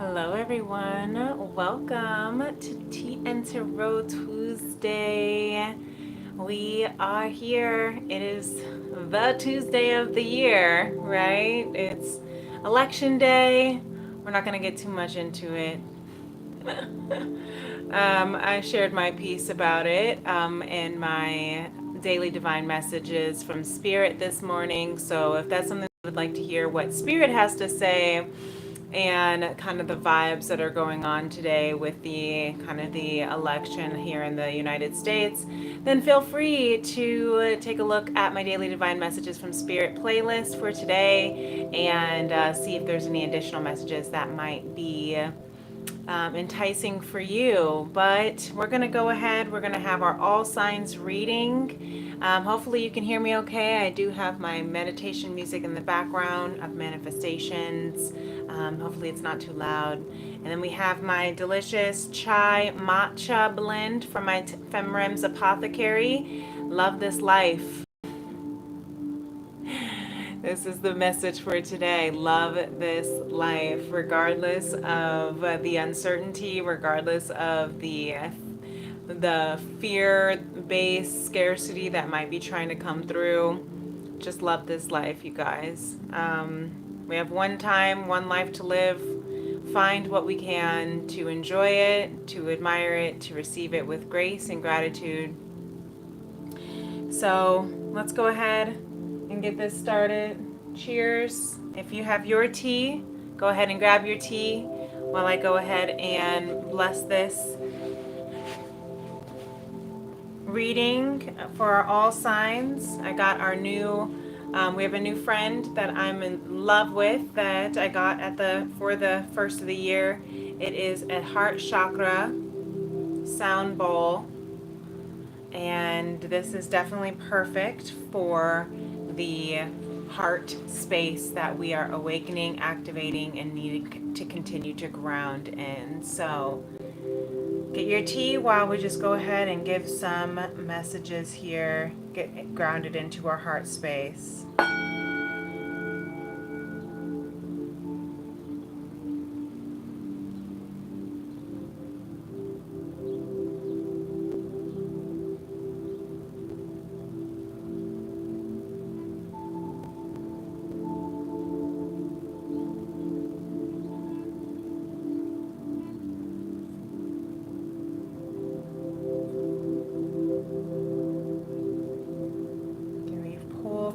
Hello everyone, welcome to Tea+Tarot Tuesday. We are here. It is the Tuesday of the year, right? It's election day. We're not going to get too much into it. I shared my piece about it in my daily divine messages from Spirit this morning. So if that's something you would like to hear what Spirit has to say, and kind of the vibes that are going on today with the kind of the election here in the United States, then feel free to take a look at my daily divine messages from Spirit playlist for today and see if there's any additional messages that might be enticing for you. But we're going to go ahead. We're going to have our all signs reading. Hopefully you can hear me okay. I do have my meditation music in the background of manifestations. Hopefully it's not too loud. And then we have my delicious chai matcha blend from my FemRems apothecary. Love this life. This is the message for today. Love this life, regardless of the uncertainty, regardless of the fear-based scarcity that might be trying to come through. Just love this life, you guys. We have one time, one life to live. Find what we can to enjoy it, to admire it, to receive it with grace and gratitude. So let's go ahead and get this started. Cheers. If you have your tea, go ahead and grab your tea while I go ahead and bless this reading for our all signs. I got our new we have a new friend that I'm in love with that I got for the first of the year. It is a heart chakra sound bowl, and this is definitely perfect for the heart space that we are awakening, activating, and needing to continue to ground in. So get your tea while we just go ahead and give some messages here, get grounded into our heart space.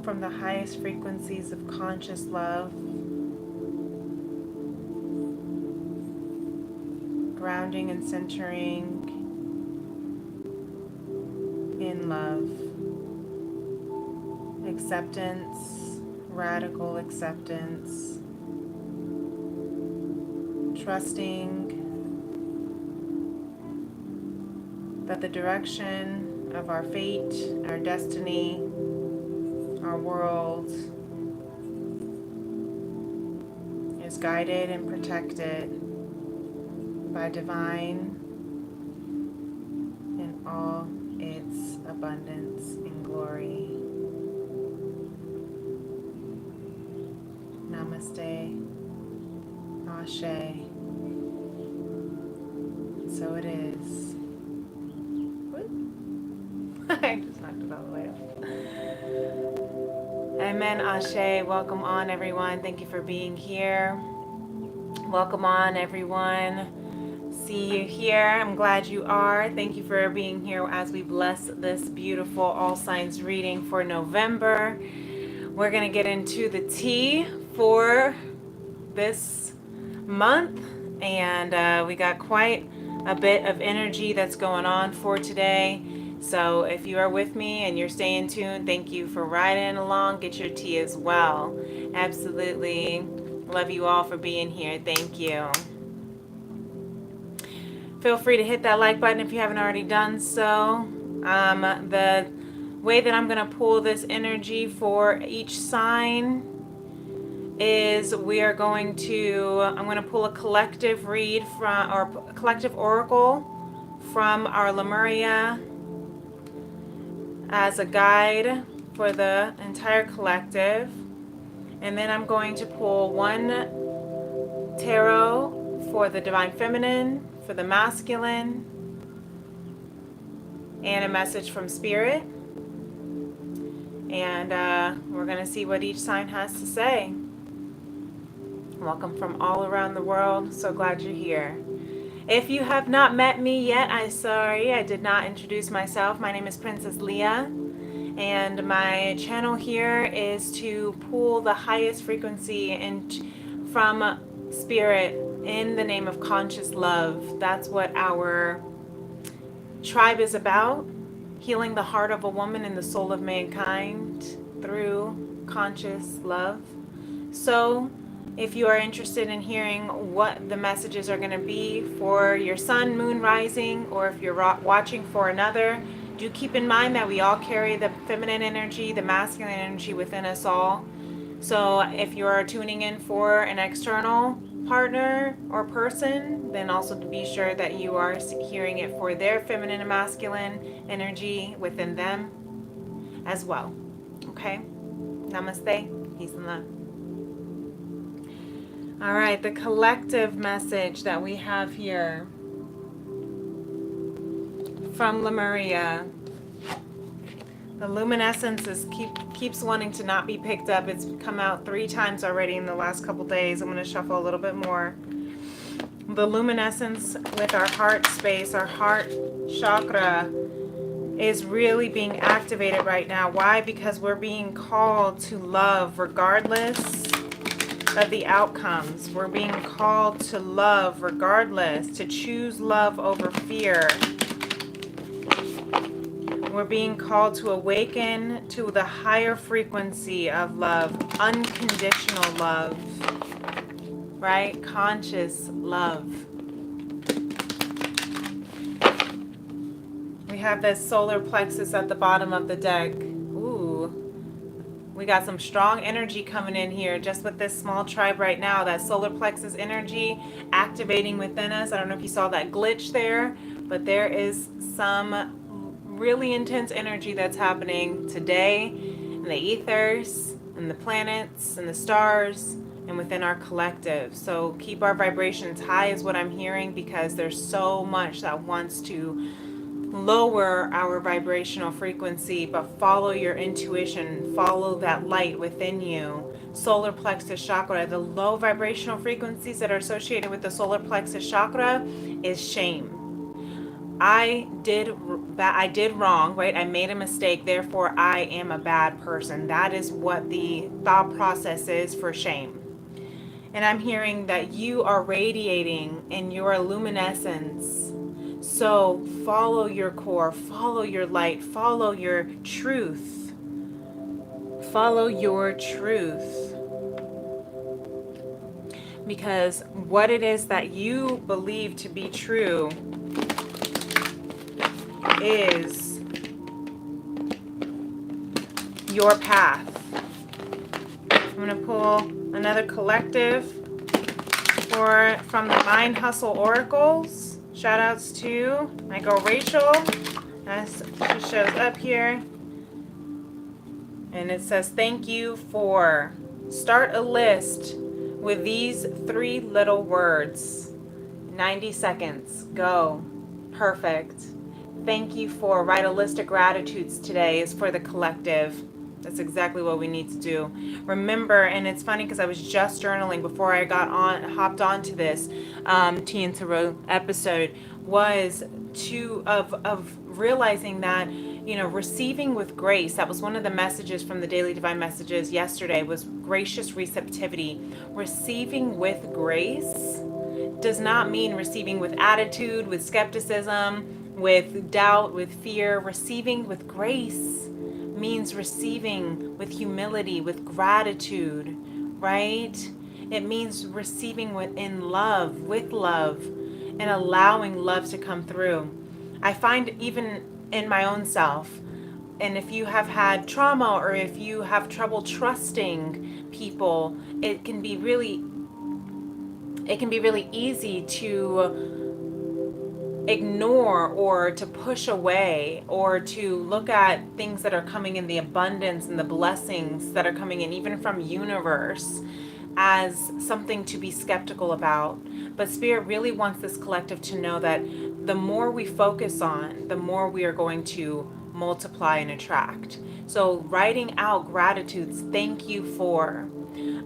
From the highest frequencies of conscious love, grounding and centering in love, acceptance, radical acceptance, trusting that the direction of our fate, our destiny, our world is guided and protected by divine in all its abundance and glory. Namaste, Ashe. So it is. I just knocked it all the way up. Amen, Ashe. Welcome on, everyone. Thank you for being here. Welcome on, everyone. See you here. I'm glad you are. Thank you for being here as we bless this beautiful all signs reading for November. We're going to get into the tea for this month, and we got quite a bit of energy that's going on for today. So if you are with me and you're staying tuned, thank you for riding along. Get your tea as well. Absolutely. Love you all for being here. Thank you. Feel free to hit that like button if you haven't already done so. The way that I'm going to pull this energy for each sign is I'm going to pull a collective read from, or a collective oracle from our Lemuria as a guide for the entire collective. And then I'm going to pull one tarot for the divine feminine, for the masculine, and a message from spirit. And we're going to see what each sign has to say. Welcome from all around the world. So glad you're here. If you have not met me yet, I'm sorry I did not introduce myself. My name is Princess Leah, and my channel here is to pull the highest frequency from spirit in the name of conscious love. That's what our tribe is about. Healing the heart of a woman and the soul of mankind through conscious love. So if you are interested in hearing what the messages are going to be for your sun, moon, rising, or if you're watching for another, do keep in mind that we all carry the feminine energy, the masculine energy within us all. So if you are tuning in for an external partner or person, then also to be sure that you are hearing it for their feminine and masculine energy within them as well. Okay? Namaste. Peace and love. All right, the collective message that we have here from Lemuria. The luminescence keeps wanting to not be picked up. It's come out 3 times already in the last couple days. I'm going to shuffle a little bit more. The luminescence with our heart space, our heart chakra, is really being activated right now. Why? Because we're being called to love regardless of the outcomes. We're being called to love regardless, to choose love over fear. We're being called to awaken to the higher frequency of love, unconditional love, right? Conscious love. We have this solar plexus at the bottom of the deck. Ooh, we got some strong energy coming in here just with this small tribe right now. That solar plexus energy activating within us. I don't know if you saw that glitch there, but there is some really intense energy that's happening today in the ethers and the planets and the stars and within our collective. So keep our vibrations high is what I'm hearing, because there's so much that wants to lower our vibrational frequency, but follow your intuition, follow that light within you. Solar plexus chakra, the low vibrational frequencies that are associated with the solar plexus chakra is shame. I did wrong, right? I made a mistake, therefore I am a bad person. That is what the thought process is for shame. And I'm hearing that you are radiating in your luminescence. So follow your core, follow your light, follow your truth. Follow your truth. Because what it is that you believe to be true is your path. I'm going to pull another collective from the Mind Hustle Oracles. Shout outs to my girl Rachel, as she shows up here. And it says, thank you for start a list with these 3 little words. 90 seconds. Go. Perfect. Thank you for write a list of gratitudes today is for the collective. That's exactly what we need to do. Remember, and it's funny because I was just journaling before I hopped onto this Tea+Tarot episode, was of realizing that, receiving with grace. That was one of the messages from the Daily Divine Messages yesterday, was gracious receptivity. Receiving with grace does not mean receiving with attitude, with skepticism, with doubt, with fear. Receiving with grace means receiving with humility, with gratitude, right? It means receiving in love, with love, and allowing love to come through. I find even in my own self, and if you have had trauma or if you have trouble trusting people, it can be really easy to ignore or to push away or to look at things that are coming in, the abundance and the blessings that are coming in, even from universe, as something to be skeptical about. But Spirit really wants this collective to know that the more we focus on, the more we are going to multiply and attract. So writing out gratitudes, thank you for,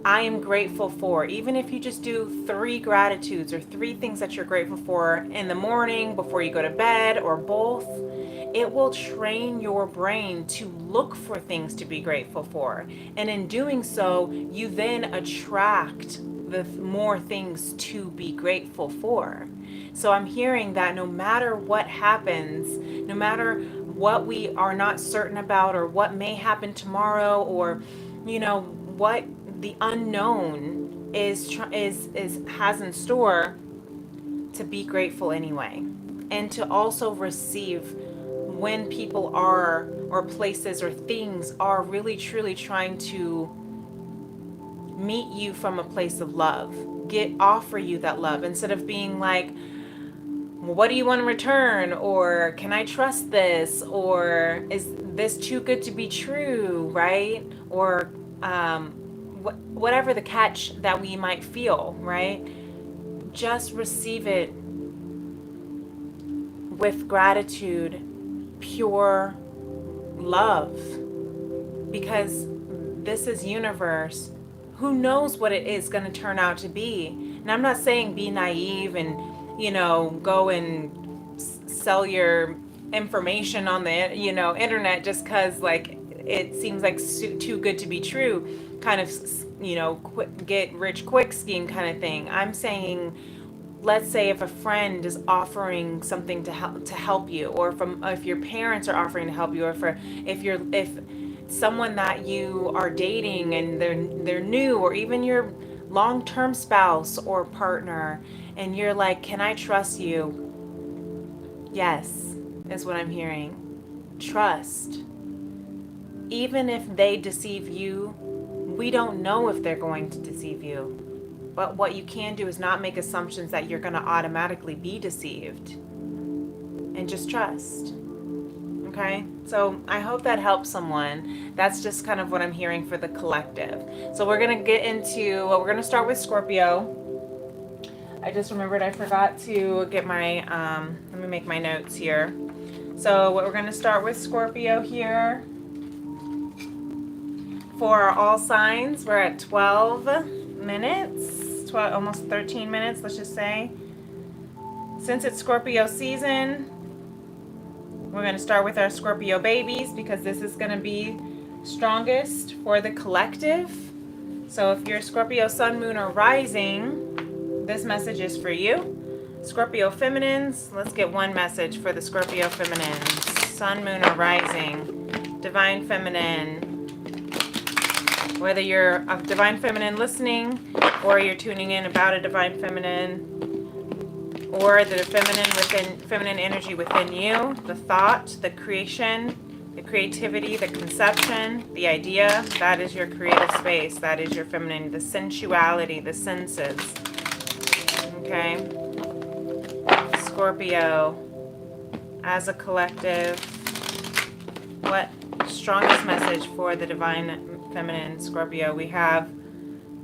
I am grateful for, even if you just do 3 gratitudes or 3 things that you're grateful for in the morning before you go to bed or both, it will train your brain to look for things to be grateful for. And in doing so, you then attract the more things to be grateful for. So I'm hearing that no matter what happens, no matter what we are not certain about or what may happen tomorrow, or what the unknown has in store, to be grateful anyway, and to also receive when people are, or places or things are really truly trying to meet you from a place of love, offer you that love, instead of being like, well, what do you want in return, or can I trust this, or is this too good to be true, right? Or whatever the catch that we might feel, right? Just receive it with gratitude, pure love, because this is universe. Who knows what it is going to turn out to be? And I'm not saying be naive and go and sell your information on the internet just because like it seems like too good to be true, kind of get rich quick scheme kind of thing. I'm saying, let's say if a friend is offering something to help you, or if your parents are offering to help you, or if someone that you are dating and they're new, or even your long-term spouse or partner, and you're like, can I trust you? Yes, is what I'm hearing. Trust. Even if they deceive you, we don't know if they're going to deceive you. But what you can do is not make assumptions that you're going to automatically be deceived. And just trust. Okay? So I hope that helps someone. That's just kind of what I'm hearing for the collective. So we're going to get into, we're going to start with Scorpio. I just remembered I forgot to get my, let me make my notes here. So we're going to start with Scorpio here. For all signs, we're at 12 minutes, almost 13 minutes, let's just say. Since it's Scorpio season, we're going to start with our Scorpio babies, because this is going to be strongest for the collective. So if you're Scorpio sun, moon, or rising, this message is for you. Scorpio feminines, let's get one message for the Scorpio feminines. Sun, moon, or rising, divine feminine. Whether you're a divine feminine listening, or you're tuning in about a divine feminine, or the feminine energy within you, the thought, the creation, the creativity, the conception, the idea, that is your creative space. That is your feminine, the sensuality, the senses. Okay? Scorpio, as a collective, what strongest message for the divine feminine Scorpio? We have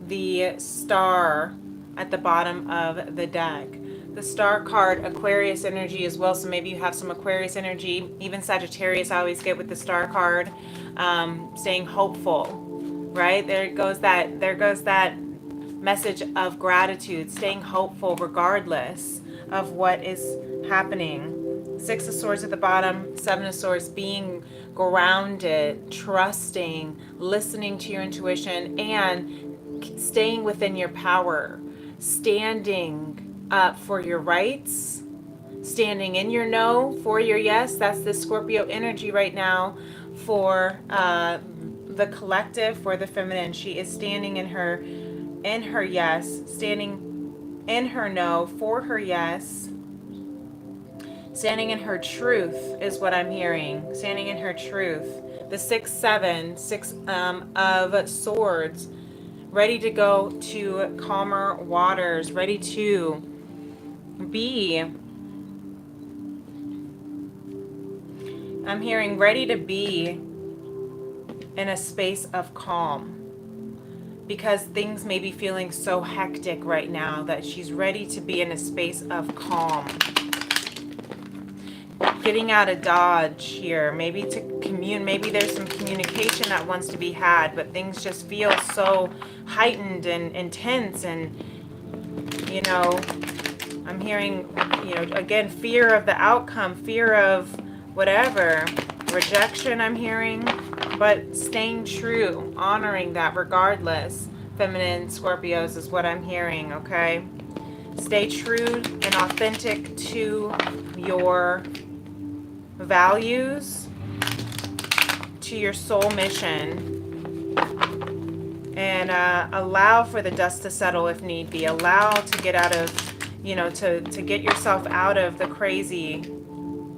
the star at the bottom of the deck. The star card, Aquarius energy as well, so maybe you have some Aquarius energy. Even Sagittarius I always get with the star card. Staying hopeful, right? There goes that message of gratitude, staying hopeful regardless of what is happening. 6 of Swords at the bottom, 7 of Swords, being grounded, trusting, listening to your intuition, and staying within your power, standing up for your rights, standing in your no for your yes. That's the Scorpio energy right now for the collective, for the feminine. She is standing in her yes, standing in her no for her yes. Standing in her truth is what I'm hearing. Standing in her truth. The 6 of Swords, ready to go to calmer waters, ready to be, I'm hearing ready to be in a space of calm. because things may be feeling so hectic right now that she's ready to be in a space of calm. Getting out of Dodge here, maybe to maybe there's some communication that wants to be had, but things just feel so heightened and intense, and you know, I'm hearing, you know, again, fear of the outcome, fear of whatever, rejection I'm hearing, but staying true, honoring that regardless. Feminine Scorpios is what I'm hearing, okay? Stay true and authentic to your values, to your soul mission, and allow for the dust to settle if need be. Allow to get out of, you know, to get yourself out of the crazy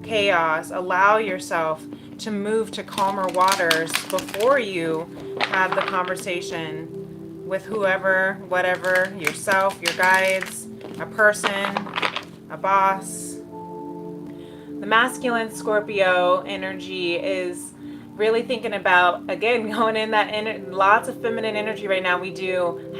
chaos. Allow yourself to move to calmer waters before you have the conversation with whoever, whatever, yourself, your guides, a person, a boss. The masculine Scorpio energy is really thinking about, again, going in that lots of feminine energy right now. We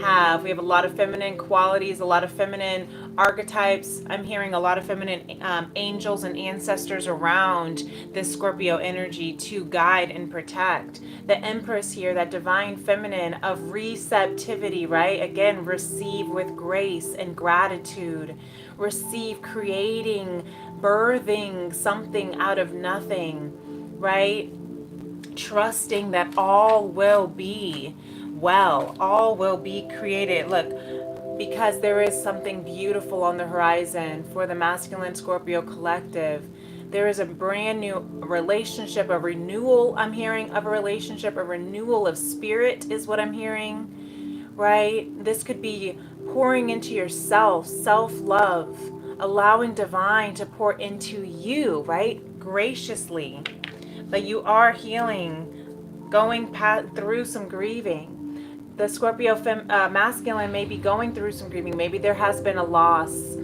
have a lot of feminine qualities, a lot of feminine archetypes. I'm hearing a lot of feminine angels and ancestors around this Scorpio energy to guide and protect. The Empress here, that divine feminine of receptivity, right? Again, receive with grace and gratitude. Receive, creating, birthing something out of nothing, right? Trusting that all will be well, all will be created. Look, because there is something beautiful on the horizon for the masculine Scorpio collective. There is a brand new relationship, a renewal, I'm hearing, of a relationship, a renewal of spirit is what I'm hearing, right? This could be pouring into yourself, self-love, allowing divine to pour into you, right? Graciously. But you are healing, going through some grieving. The Scorpio masculine may be going through some grieving. Maybe there has been a loss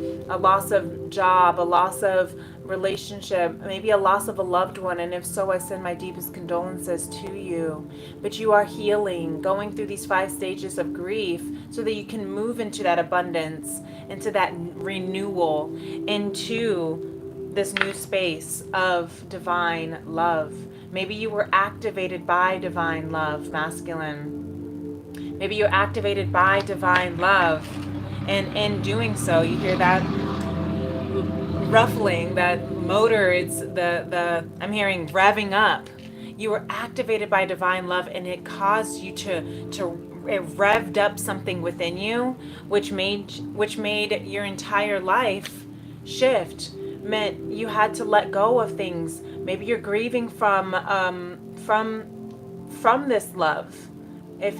of job, a loss of relationship, maybe a loss of a loved one. And if so, I send my deepest condolences to you. But you are healing, going through these 5 stages of grief so that you can move into that abundance, into that renewal, into this new space of divine love. Maybe you were activated by divine love, masculine. Maybe you're activated by divine love, and in doing so, you hear that ruffling, that motor. It's the I'm hearing revving up. You were activated by divine love, and it caused you it revved up something within you, which made your entire life shift. Meant you had to let go of things. Maybe you're grieving from this love, if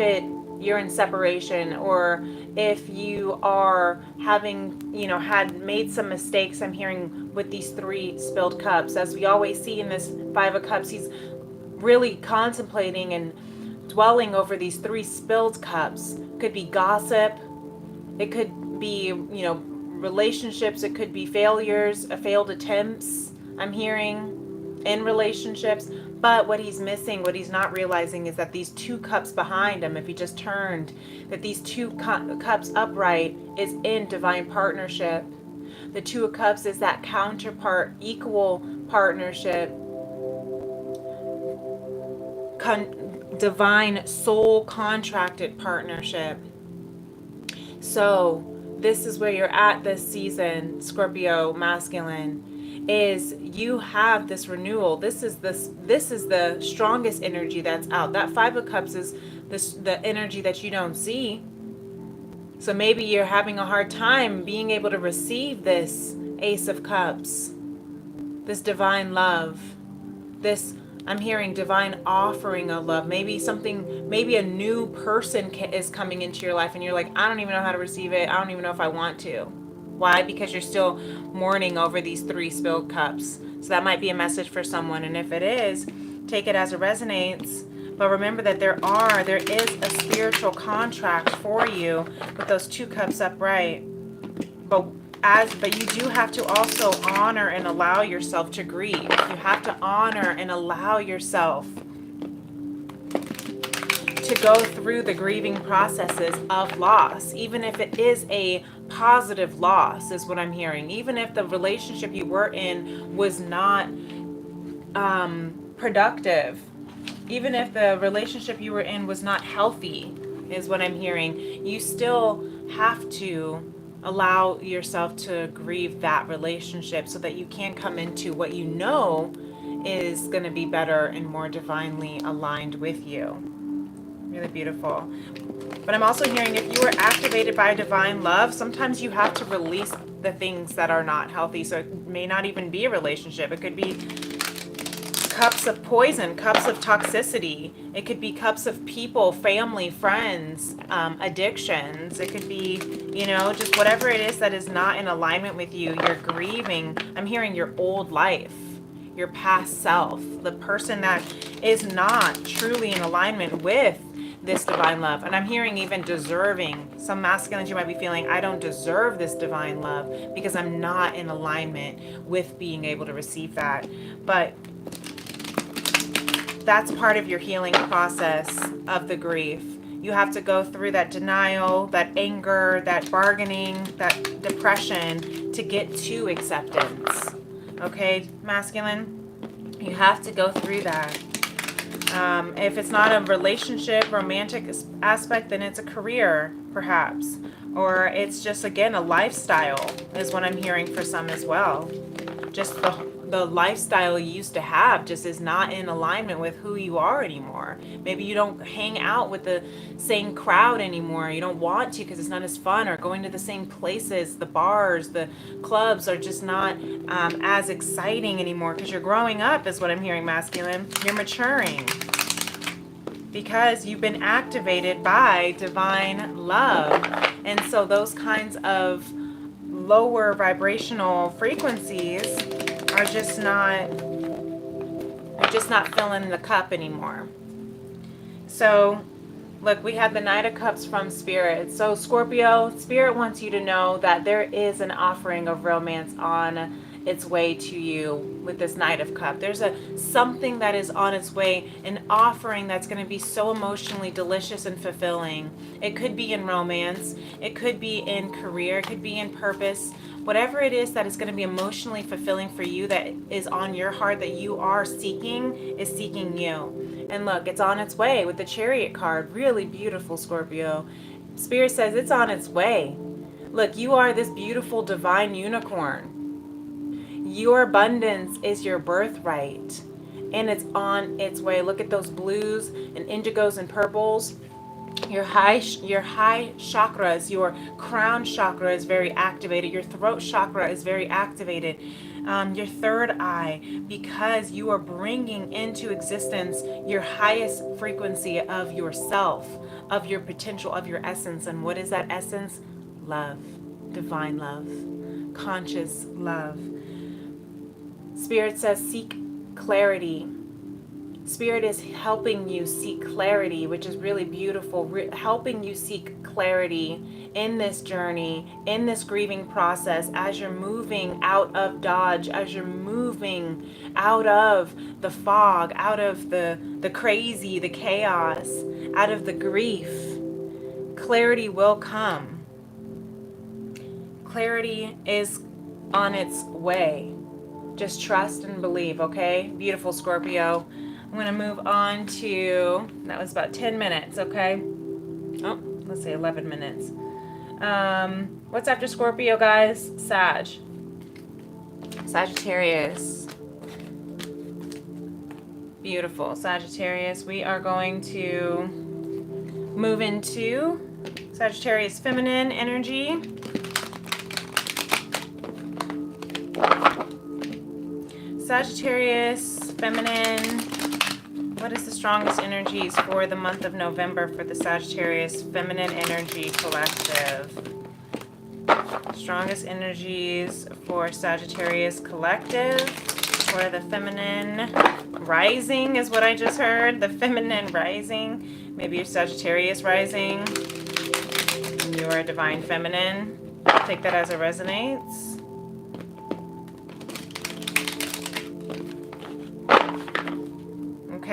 you're in separation, or if you are having, had made some mistakes. I'm hearing with these 3 spilled cups, as we always see in this 5 of Cups, he's really contemplating and dwelling over these 3 spilled cups. Could be gossip, it could be, relationships, it could be failures, failed attempts, I'm hearing, in relationships. But what he's missing, what he's not realizing, is that these 2 cups behind him, if he just turned, that these 2 cups upright is in divine partnership. The 2 of Cups is that counterpart, equal partnership, divine soul contracted partnership. So this is where you're at this season, Scorpio masculine, is you have this renewal. This is the strongest energy that's out. That 5 of Cups is the energy that you don't see. So maybe you're having a hard time being able to receive this Ace of Cups, this divine love, this, I'm hearing, divine offering of love. Maybe a new person is coming into your life, and you're like, I don't even know how to receive it. I don't even know if I want to. Why? Because you're still mourning over these 3 spilled cups. So that might be a message for someone. And if it is, take it as it resonates. But remember that there is a spiritual contract for you with those 2 cups upright. But you do have to also honor and allow yourself to grieve. You have to honor and allow yourself to go through the grieving processes of loss, even if it is a positive loss, is what I'm hearing. Even if the relationship you were in was not productive, even if the relationship you were in was not healthy, is what I'm hearing, you still have to allow yourself to grieve that relationship so that you can come into what you know is going to be better and more divinely aligned with you. Really beautiful. But I'm also hearing if you were activated by divine love, sometimes you have to release the things that are not healthy. So it may not even be a relationship. It could be cups of poison, cups of toxicity. It could be cups of people, family, friends, addictions. It could be, you know, just whatever it is that is not in alignment with you. You're grieving. I'm hearing your old life, your past self, the person that is not truly in alignment with this divine love. And I'm hearing even deserving. Some masculines, you might be feeling, I don't deserve this divine love because I'm not in alignment with being able to receive that. But that's part of your healing process of the grief. You have to go through that denial, that anger, that bargaining, that depression to get to acceptance. Okay, masculine? You have to go through that. If it's not a relationship, romantic aspect, then it's a career, perhaps. Or it's just, again, a lifestyle is what I'm hearing for some as well. Just the lifestyle you used to have just is not in alignment with who you are anymore. Maybe you don't hang out with the same crowd anymore. You don't want to because it's not as fun, or going to the same places, the bars, the clubs are just not as exciting anymore because you're growing up is what I'm hearing, masculine. You're maturing because you've been activated by divine love. And so those kinds of lower vibrational frequencies are just not, you're just not filling the cup anymore. So look, we have the Knight of Cups from Spirit. So Scorpio, Spirit wants you to know that there is an offering of romance on its way to you with this Knight of Cups. There's something that is on its way, an offering that's going to be so emotionally delicious and fulfilling. It could be in romance, it could be in career, it could be in purpose. Whatever it is that is going to be emotionally fulfilling for you, that is on your heart, that you are seeking, is seeking you. And look, it's on its way with the Chariot card. Really beautiful, Scorpio. Spirit says it's on its way. Look, you are this beautiful divine unicorn. Your abundance is your birthright, and it's on its way. Look at those blues and indigos and purples. Your high chakras, your crown chakra is very activated. Your throat chakra is very activated. Your third eye, because you are bringing into existence your highest frequency of yourself, of your potential, of your essence. And what is that essence? Love, divine love, conscious love. Spirit says seek clarity. Spirit is helping you seek clarity, which is really beautiful, helping you seek clarity in this journey, in this grieving process, as you're moving out of Dodge, as you're moving out of the fog, out of the crazy, the chaos, out of the grief. Clarity will come. Clarity is on its way. Just trust and believe, okay? Beautiful, Scorpio. I'm going to move on to, that was about 10 minutes, okay? Oh, let's say 11 minutes. What's after Scorpio, guys? Sag. Sagittarius. Beautiful, Sagittarius. We are going to move into Sagittarius feminine energy. Sagittarius feminine. What is the strongest energies for the month of November for the Sagittarius Feminine Energy Collective? Strongest energies for Sagittarius Collective, for the Feminine Rising is what I just heard. The Feminine Rising. Maybe you're Sagittarius Rising and you are a Divine Feminine. Take that as it resonates.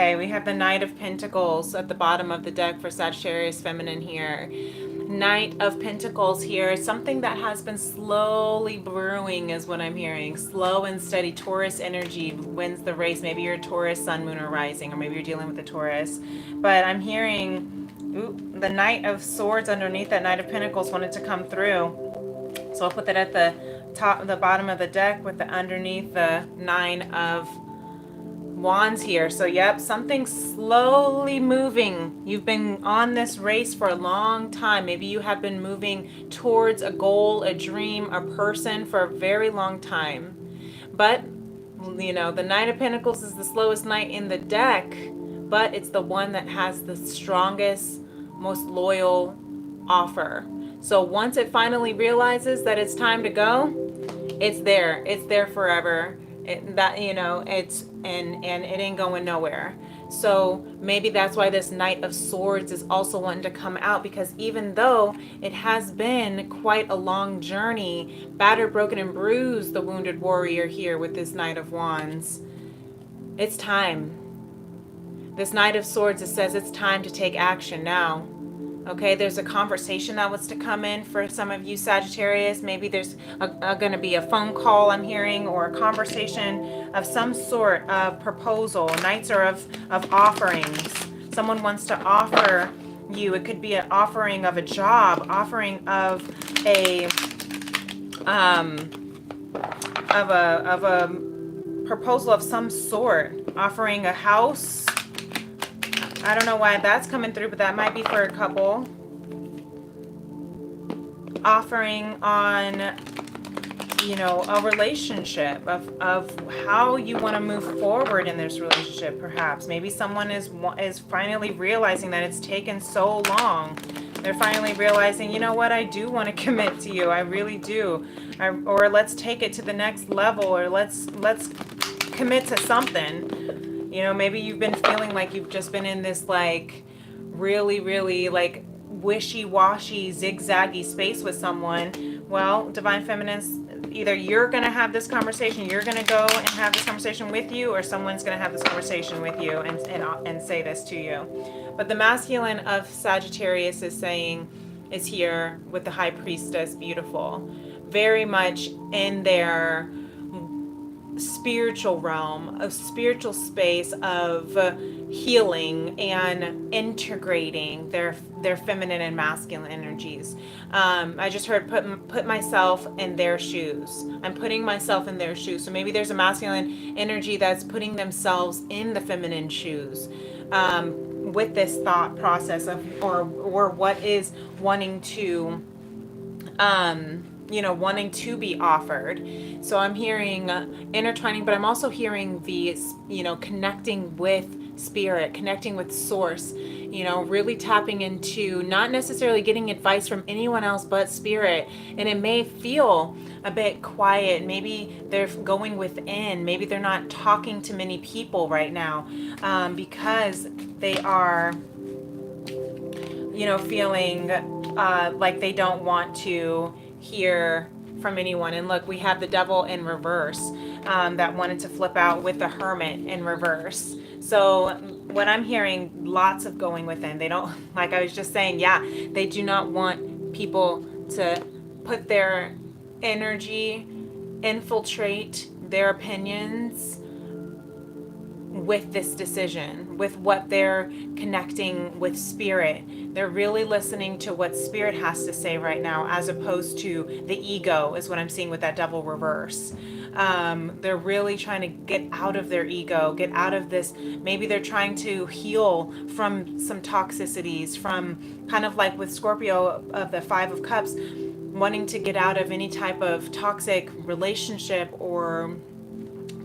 Okay, we have the Knight of Pentacles at the bottom of the deck for Sagittarius feminine here. Knight of Pentacles here. Something that has been slowly brewing is what I'm hearing. Slow and steady. Taurus energy wins the race. Maybe you're a Taurus, sun, moon, or rising, or maybe you're dealing with a Taurus. But I'm hearing the Knight of Swords underneath that Knight of Pentacles wanted to come through. So I'll put that at the top, the bottom of the deck with the underneath the Nine of Wands here. So yep, something slowly moving. You've been on this race for a long time. Maybe you have been moving towards a goal, a dream, a person for a very long time. But you know, the Knight of Pentacles is the slowest knight in the deck, but it's the one that has the strongest, most loyal offer. So once it finally realizes that it's time to go, it's there. It's there forever. It's and it ain't going nowhere. So maybe that's why this Knight of Swords is also wanting to come out, because even though it has been quite a long journey, battered, broken, and bruised, the wounded warrior here with this Knight of Wands, it's time. This Knight of Swords, it says it's time to take action now. Okay, there's a conversation that was to come in for some of you Sagittarius. Maybe there's going to be a phone call I'm hearing, or a conversation of some sort of proposal. Knights are of offerings. Someone wants to offer you. It could be an offering of a job, offering of a proposal of some sort, offering a house. I don't know why that's coming through, but that might be for a couple. Offering on, you know, a relationship of how you want to move forward in this relationship, perhaps. Maybe someone is finally realizing that it's taken so long. They're finally realizing, you know what, I do want to commit to you. I really do. Or let's take it to the next level, or let's commit to something. You know, maybe you've been feeling like you've just been in this like really, really like wishy-washy, zigzaggy space with someone. Well, Divine Feminines, either you're going to have this conversation, you're going to go and have this conversation with you, or someone's going to have this conversation with you and say this to you. But the masculine of Sagittarius is here with the High Priestess, beautiful. Very much in their spiritual realm, a spiritual space of healing and integrating their feminine and masculine energies. I just heard put myself in their shoes. I'm putting myself in their shoes. So maybe there's a masculine energy that's putting themselves in the feminine shoes, with this thought process of or what is wanting to wanting to be offered. So I'm hearing intertwining, but I'm also hearing the, connecting with spirit, connecting with source, really tapping into not necessarily getting advice from anyone else but spirit. And it may feel a bit quiet. Maybe they're going within. Maybe they're not talking to many people right now, because they are, feeling like they don't want to hear from anyone. And look, we have the Devil in reverse, that wanted to flip out with the Hermit in reverse. So what I'm hearing, lots of going within. They don't, like I was just saying, they do not want people to put their energy, infiltrate their opinions with this decision, with what they're connecting with spirit. They're really listening to what spirit has to say right now, as opposed to the ego, is what I'm seeing with that Devil reverse. They're really trying to get out of their ego, get out of this. Maybe they're trying to heal from some toxicities, from kind of like with Scorpio of the Five of Cups, wanting to get out of any type of toxic relationship or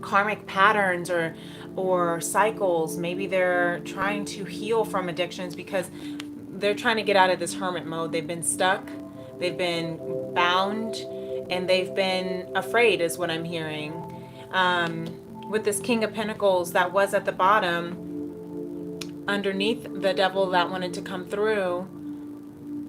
karmic patterns or cycles. Maybe they're trying to heal from addictions because they're trying to get out of this hermit mode. They've been stuck, they've been bound, and they've been afraid, is what I'm hearing. With this King of Pentacles that was at the bottom, underneath the Devil that wanted to come through,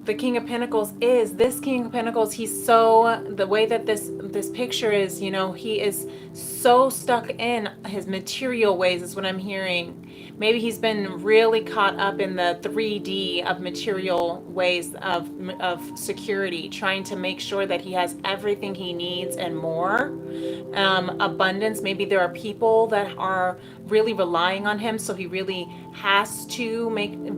the King of Pentacles is, this King of Pentacles, he's so, the way that this picture is, you know, he is so stuck in his material ways is what I'm hearing. Maybe he's been really caught up in the 3D of material ways of security, trying to make sure that he has everything he needs and more. Abundance. Maybe there are people that are really relying on him, so he really has to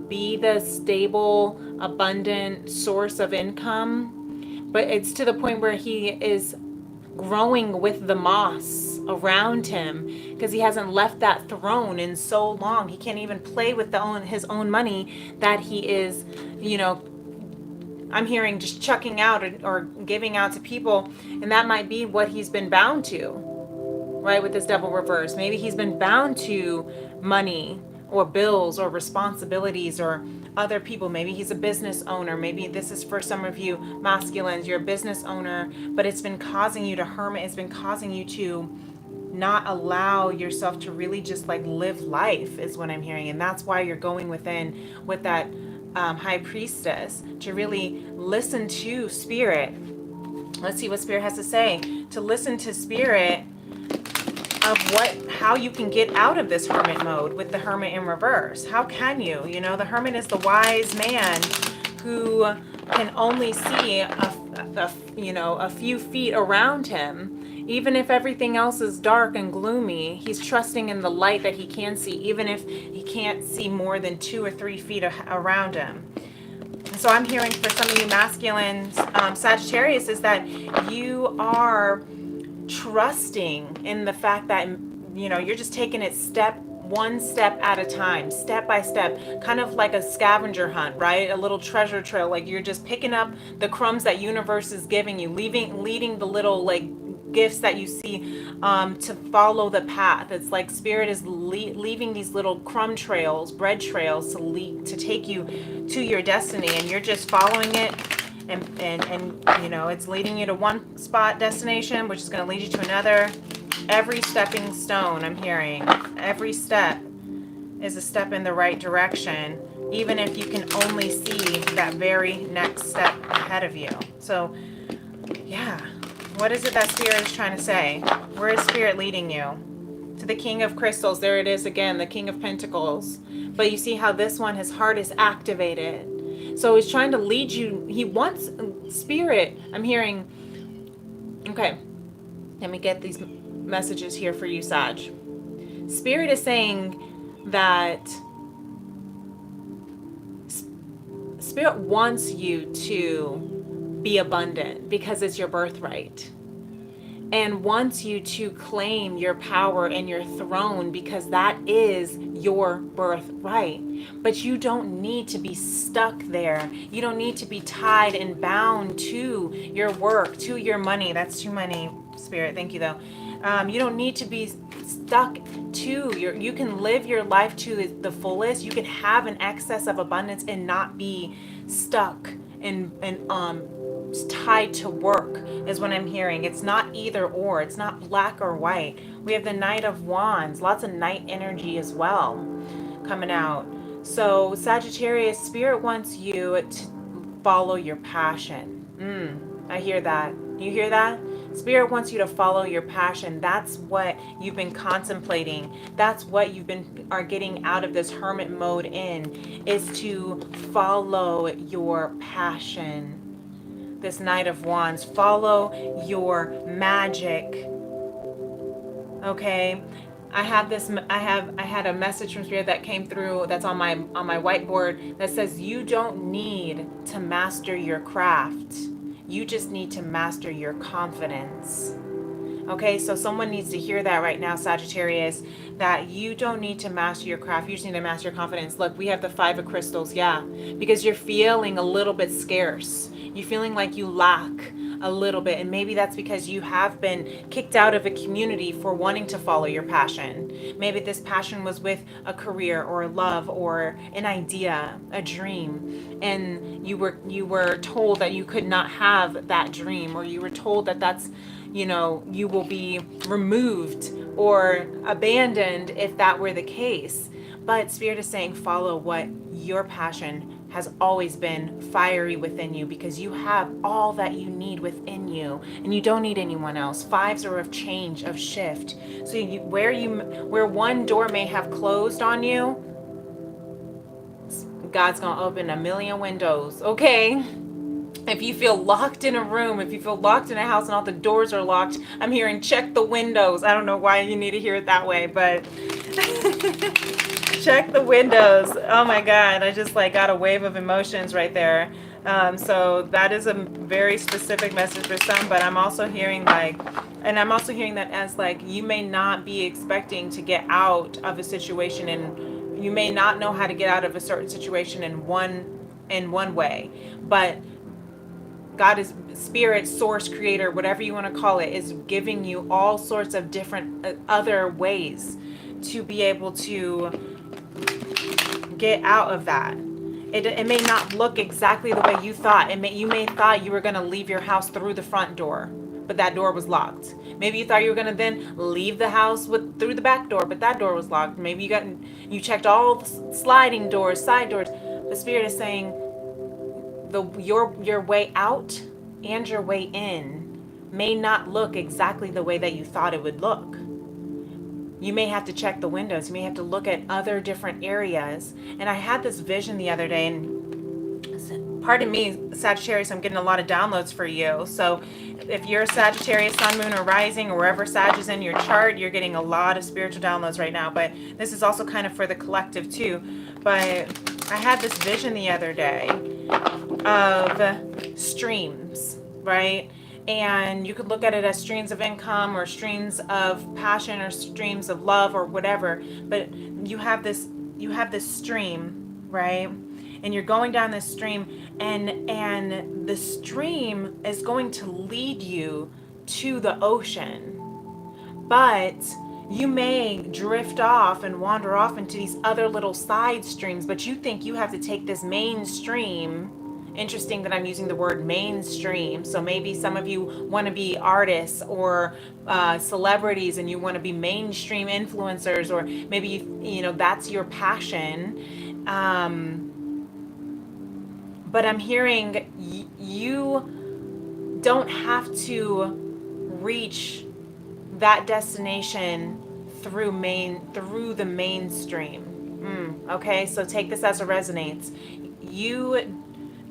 be the stable, abundant source of income. But it's to the point where he is growing with the moss around him because he hasn't left that throne in so long. He can't even play with his own money that he is, you know, I'm hearing just chucking out or giving out to people. And that might be what he's been bound to, right? With this Devil reverse. Maybe he's been bound to money or bills or responsibilities or other people. Maybe he's a business owner. Maybe this is for some of you masculines. You're a business owner, but it's been causing you to hermit. It's been causing you to not allow yourself to really just like live life is what I'm hearing. And that's why you're going within with that high priestess to really listen to spirit. Let's see what spirit has to say. To listen to spirit of how you can get out of this hermit mode with the hermit in reverse. How can you? You know, the hermit is the wise man who can only see a few feet around him. Even if everything else is dark and gloomy, he's trusting in the light that he can see, even if he can't see more than 2 or 3 feet around him. So I'm hearing for some of you masculine Sagittarius is that you are trusting in the fact that, you know, you're just taking it one step at a time, step by step, kind of like a scavenger hunt, right? A little treasure trail. Like you're just picking up the crumbs that universe is giving you, leading the little like gifts that you see to follow the path. It's like spirit is leaving these little crumb trails, bread trails to take you to your destiny, and you're just following it. And you know, it's leading you to one spot destination, which is going to lead you to another. Every stepping stone, I'm hearing, every step is a step in the right direction, even if you can only see that very next step ahead of you. So, yeah, what is it that spirit is trying to say? Where is spirit leading you? To the King of Crystals. There it is again, the King of Pentacles. But you see how this one, his heart is activated. So he's trying to lead you. He wants spirit. I'm hearing, okay, let me get these messages here for you, Sag. Spirit is saying that spirit wants you to be abundant because it's your birthright, and wants you to claim your power and your throne because that is your birthright. But you don't need to be stuck there. You don't need to be tied and bound to your work, to your money. That's too many, spirit. Thank you, though. You don't need to be stuck to you can live your life to the fullest. You can have an excess of abundance and not be stuck and tied to work is what I'm hearing. It's not either or. It's not black or white. We have the Knight of Wands, lots of night energy as well coming out. So Sagittarius, spirit wants you to follow your passion. I hear that. You hear that? Spirit wants you to follow your passion. That's what you've been contemplating. That's what are getting out of this hermit mode in, is to follow your passion. This Knight of Wands, follow your magic. Okay, I had a message from spirit that came through that's on my whiteboard that says you don't need to master your craft. You just need to master your confidence. Okay, so someone needs to hear that right now, Sagittarius, that you don't need to master your craft. You just need to master your confidence. Look, we have the Five of Crystals, yeah, because you're feeling a little bit scarce. You're feeling like you lack a little bit, and maybe that's because you have been kicked out of a community for wanting to follow your passion. Maybe this passion was with a career or a love or an idea, a dream, and you were told that you could not have that dream, or you were told that that's, you know, you will be removed or abandoned if that were the case. But spirit is saying follow what your passion has always been fiery within you, because you have all that you need within you and you don't need anyone else. Fives are of change, of shift. So where one door may have closed on you, God's gonna open a million windows, okay? If you feel locked in a room, if you feel locked in a house and all the doors are locked, I'm hearing check the windows. I don't know why you need to hear it that way, but check the windows. Oh my God, I just like got a wave of emotions right there. So that is a very specific message for some, but I'm also hearing I'm also hearing that as like, you may not be expecting to get out of a situation, and you may not know how to get out of a certain situation in one way, but God is spirit, source, creator, whatever you want to call it, is giving you all sorts of different other ways to be able to get out of that. It may not look exactly the way you thought. You may thought you were going to leave your house through the front door, but that door was locked. Maybe you thought you were going to then leave the house through the back door, but that door was locked. Maybe you checked all the sliding doors, side doors. The spirit is saying your way out and your way in may not look exactly the way that you thought it would look. You may have to check the windows. You may have to look at other different areas. And I had this vision the other day, and pardon me, Sagittarius, I'm getting a lot of downloads for you. So if you're a Sagittarius, Sun, Moon, or Rising, or wherever Sag is in your chart, you're getting a lot of spiritual downloads right now. But this is also kind of for the collective too. But I had this vision the other day of streams, right? And you could look at it as streams of income or streams of passion or streams of love or whatever, but you have this stream, right? And you're going down this stream, and the stream is going to lead you to the ocean, but you may drift off and wander off into these other little side streams, but you think you have to take this main stream. Interesting that I'm using the word mainstream. So maybe some of you want to be artists or celebrities, and you want to be mainstream influencers, or maybe you know that's your passion. But I'm hearing you don't have to reach that destination through the mainstream. Okay, so take this as it resonates.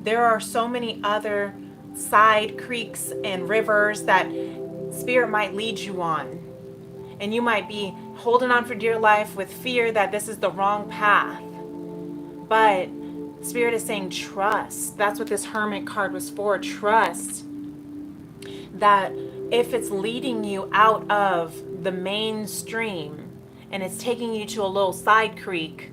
There are so many other side creeks and rivers that spirit might lead you on, and you might be holding on for dear life with fear that this is the wrong path, but spirit is saying trust. That's what this Hermit card was for. Trust that if it's leading you out of the mainstream and it's taking you to a little side creek,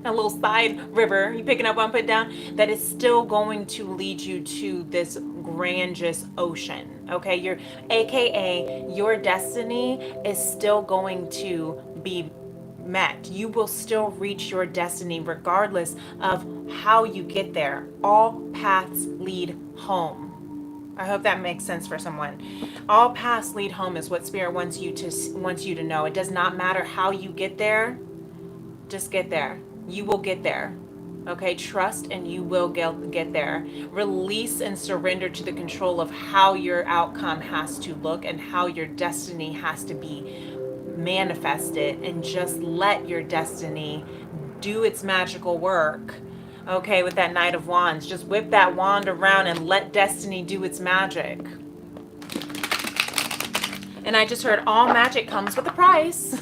a little side river, you picking up one, put down, that is still going to lead you to this grandiose ocean. Okay, your destiny is still going to be met. You will still reach your destiny regardless of how you get there. All paths lead home. I hope that makes sense for someone. All paths lead home is what spirit wants you to know. It does not matter how you get there. Just get there. You will get there. Okay, trust and you will get there. Release and surrender to the control of how your outcome has to look and how your destiny has to be manifested, and just let your destiny do its magical work. Okay, with that Knight of Wands, just whip that wand around and let destiny do its magic. And I just heard all magic comes with a price.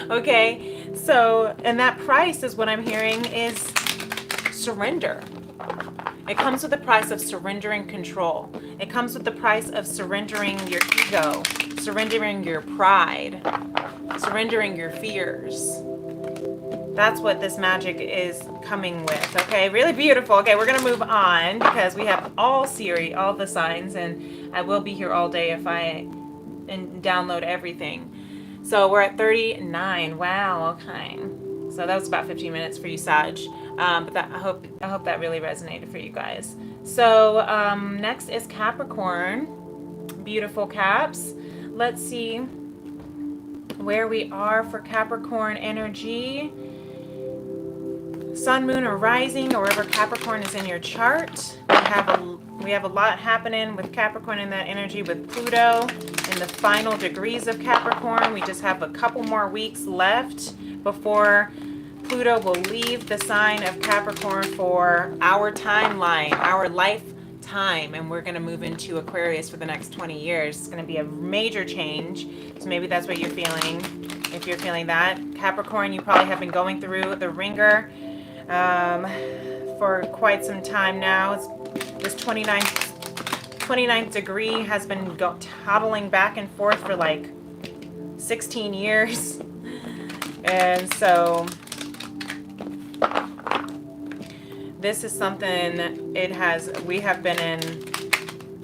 Okay, so, and that price is what I'm hearing is surrender. It comes with the price of surrendering control. It comes with the price of surrendering your ego, surrendering your pride, surrendering your fears. That's what this magic is coming with. Okay, really beautiful. Okay, we're gonna move on because we have all the signs, and I will be here all day if I download everything. So we're at 39. Wow. Okay. So that was about 15 minutes for you, Sag. But I hope that really resonated for you guys. So next is Capricorn. Beautiful Caps. Let's see where we are for Capricorn energy. Sun, Moon, or Rising, or wherever Capricorn is in your chart. We have a lot happening with Capricorn in that energy with Pluto in the final degrees of Capricorn. We just have a couple more weeks left before Pluto will leave the sign of Capricorn for our timeline, our lifetime, and we're going to move into Aquarius for the next 20 years. It's going to be a major change. So maybe that's what you're feeling. If you're feeling that, Capricorn, you probably have been going through the ringer for quite some time now. This 29th degree has been toddling back and forth for like 16 years. And so this is something we have been in,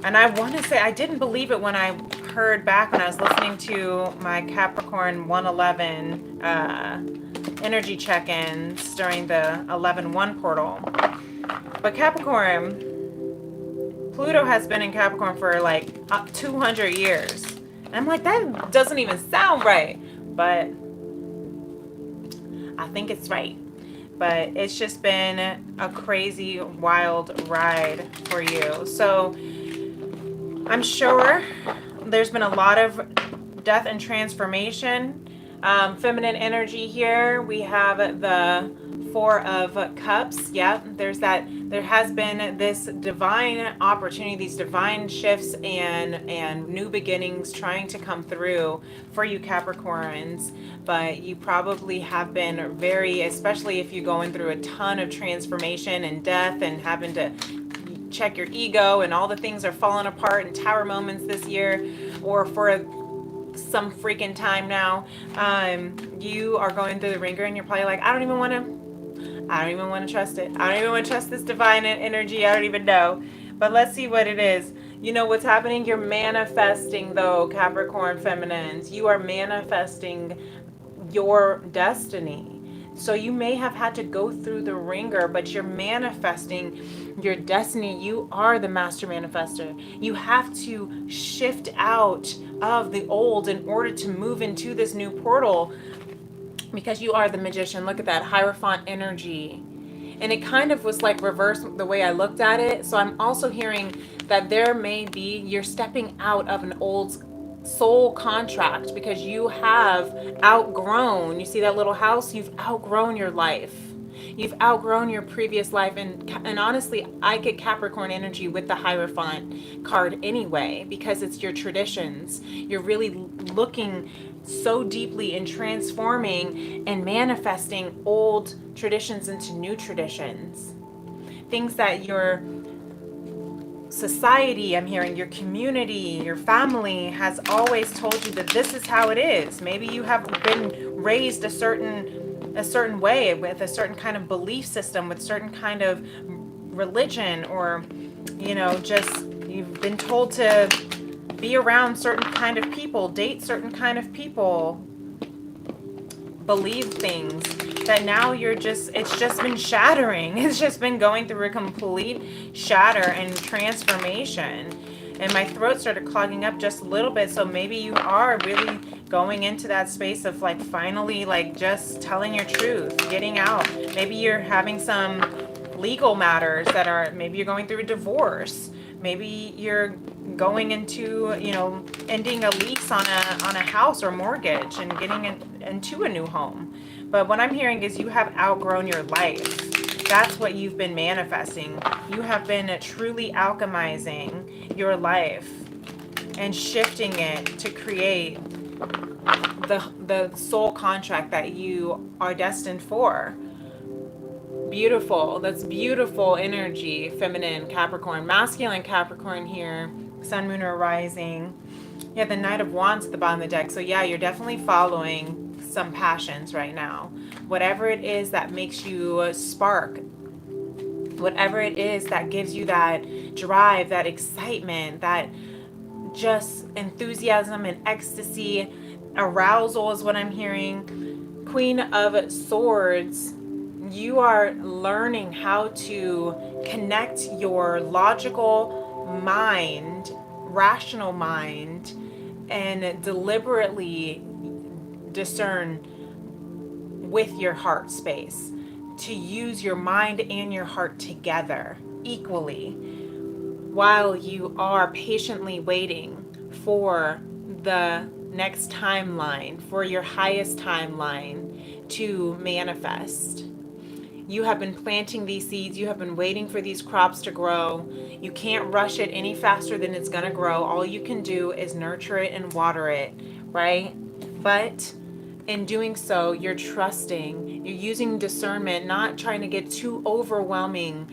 and I want to say I didn't believe it when I heard back when I was listening to my Capricorn 111 energy check-ins during the 11-1 portal. But Capricorn, Pluto has been in Capricorn for like 200 years. And I'm like, that doesn't even sound right. But I think it's right. But it's just been a crazy, wild ride for you. So I'm sure there's been a lot of death and transformation. Feminine energy here. We have the Four of Cups. Yeah, there has been this divine opportunity, these divine shifts and new beginnings trying to come through for you Capricorns. But you probably have been very, especially if you're going through a ton of transformation and death and having to check your ego and all the things are falling apart and tower moments this year or for some freaking time now. You are going through the ringer and you're probably like, I don't even want to trust it. I don't even want to trust this divine energy. I don't even know. But let's see what it is. You know what's happening? You're manifesting, though, Capricorn feminines. You are manifesting your destiny. So you may have had to go through the ringer, but you're manifesting your destiny. You are the master manifester. You have to shift out of the old in order to move into this new portal because you are the magician. Look at that Hierophant energy. And it kind of was like reversed the way I looked at it. So I'm also hearing that there may be, you're stepping out of an old soul contract because you have outgrown, you see that little house, you've outgrown your life. You've outgrown your previous life. And honestly, I get Capricorn energy with the Hierophant card anyway, because it's your traditions. You're really looking so deeply in transforming and manifesting old traditions into new traditions. Things that your society, I'm hearing, your community, your family has always told you that this is how it is. Maybe you have been raised a certain way with a certain kind of belief system, with certain kind of religion, or just you've been told to be around certain kind of people, date certain kind of people, believe things that now it's just been shattering. It's just been going through a complete shatter and transformation. And my throat started clogging up just a little bit. So maybe you are really going into that space of like finally like just telling your truth, getting out. Maybe you're having some legal matters that are, maybe you're going through a divorce. Maybe you're going into, ending a lease on a house or mortgage and getting into a new home. But what I'm hearing is you have outgrown your life. That's what you've been manifesting. You have been truly alchemizing your life and shifting it to create the soul contract that you are destined for. Beautiful. That's beautiful energy. Feminine Capricorn, masculine Capricorn here. Sun, Moon, or Rising. Yeah, the Knight of Wands at the bottom of the deck. So yeah, you're definitely following some passions right now. Whatever it is that makes you spark, whatever it is that gives you that drive, that excitement, that just enthusiasm and ecstasy, arousal is what I'm hearing. Queen of Swords, you are learning how to connect your logical mind, rational mind, and deliberately discern with your heart space. to use your mind and your heart together equally while you are patiently waiting for the next timeline, for your highest timeline to manifest. You have been planting these seeds. You have been waiting for these crops to grow. You can't rush it any faster than it's going to grow. All you can do is nurture it and water it, right? But in doing so, you're trusting, you're using discernment, not trying to get too overwhelming,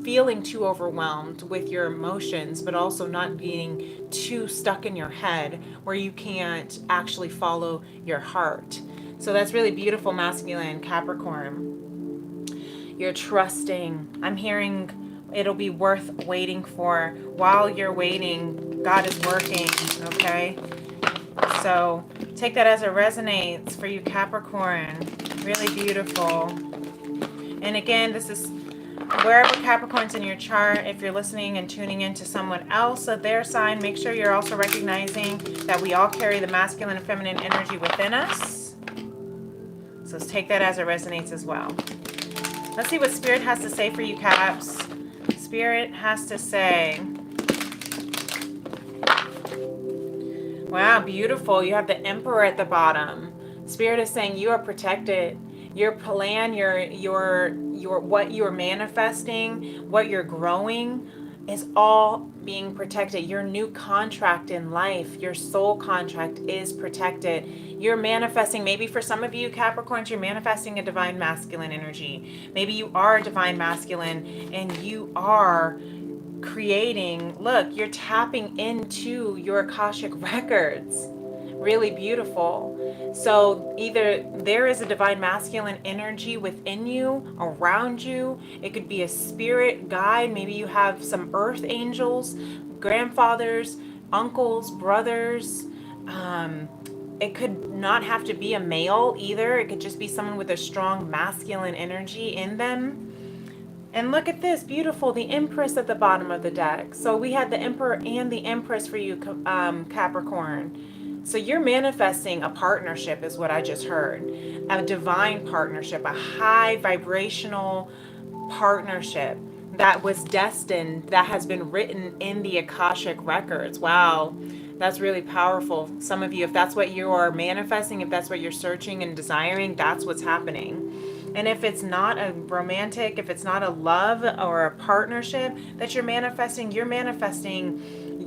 feeling too overwhelmed with your emotions, but also not being too stuck in your head where you can't actually follow your heart. So that's really beautiful, masculine Capricorn. You're trusting. I'm hearing it'll be worth waiting for. While you're waiting, God is working, okay? So take that as it resonates for you, Capricorn. Really beautiful. And again, this is wherever Capricorn's in your chart. If you're listening and tuning into someone else of their sign, make sure you're also recognizing that we all carry the masculine and feminine energy within us. So let's take that as it resonates as well. Let's see what Spirit has to say for you, Caps. Spirit has to say, wow, beautiful. You have the Emperor at the bottom. Spirit is saying you are protected. Your plan, your what you're manifesting, what you're growing is all being protected. Your new contract in life, your soul contract is protected. You're manifesting, maybe for some of you Capricorns, you're manifesting a divine masculine energy. Maybe you are a divine masculine and you are creating, look, you're tapping into your Akashic records. Really beautiful. So either there is a divine masculine energy within you, around you. It could be a spirit guide. Maybe you have some earth angels, grandfathers, uncles, brothers. It could not have to be a male either. It could just be someone with a strong masculine energy in them. And look at this, beautiful, the Empress at the bottom of the deck. So we had the Emperor and the Empress for you, Capricorn. So you're manifesting a partnership is what I just heard. A divine partnership, a high vibrational partnership that was destined, that has been written in the Akashic records. Wow, that's really powerful. Some of you, if that's what you are manifesting, if that's what you're searching and desiring, that's what's happening. And if it's not a romantic, if it's not a love or a partnership that you're manifesting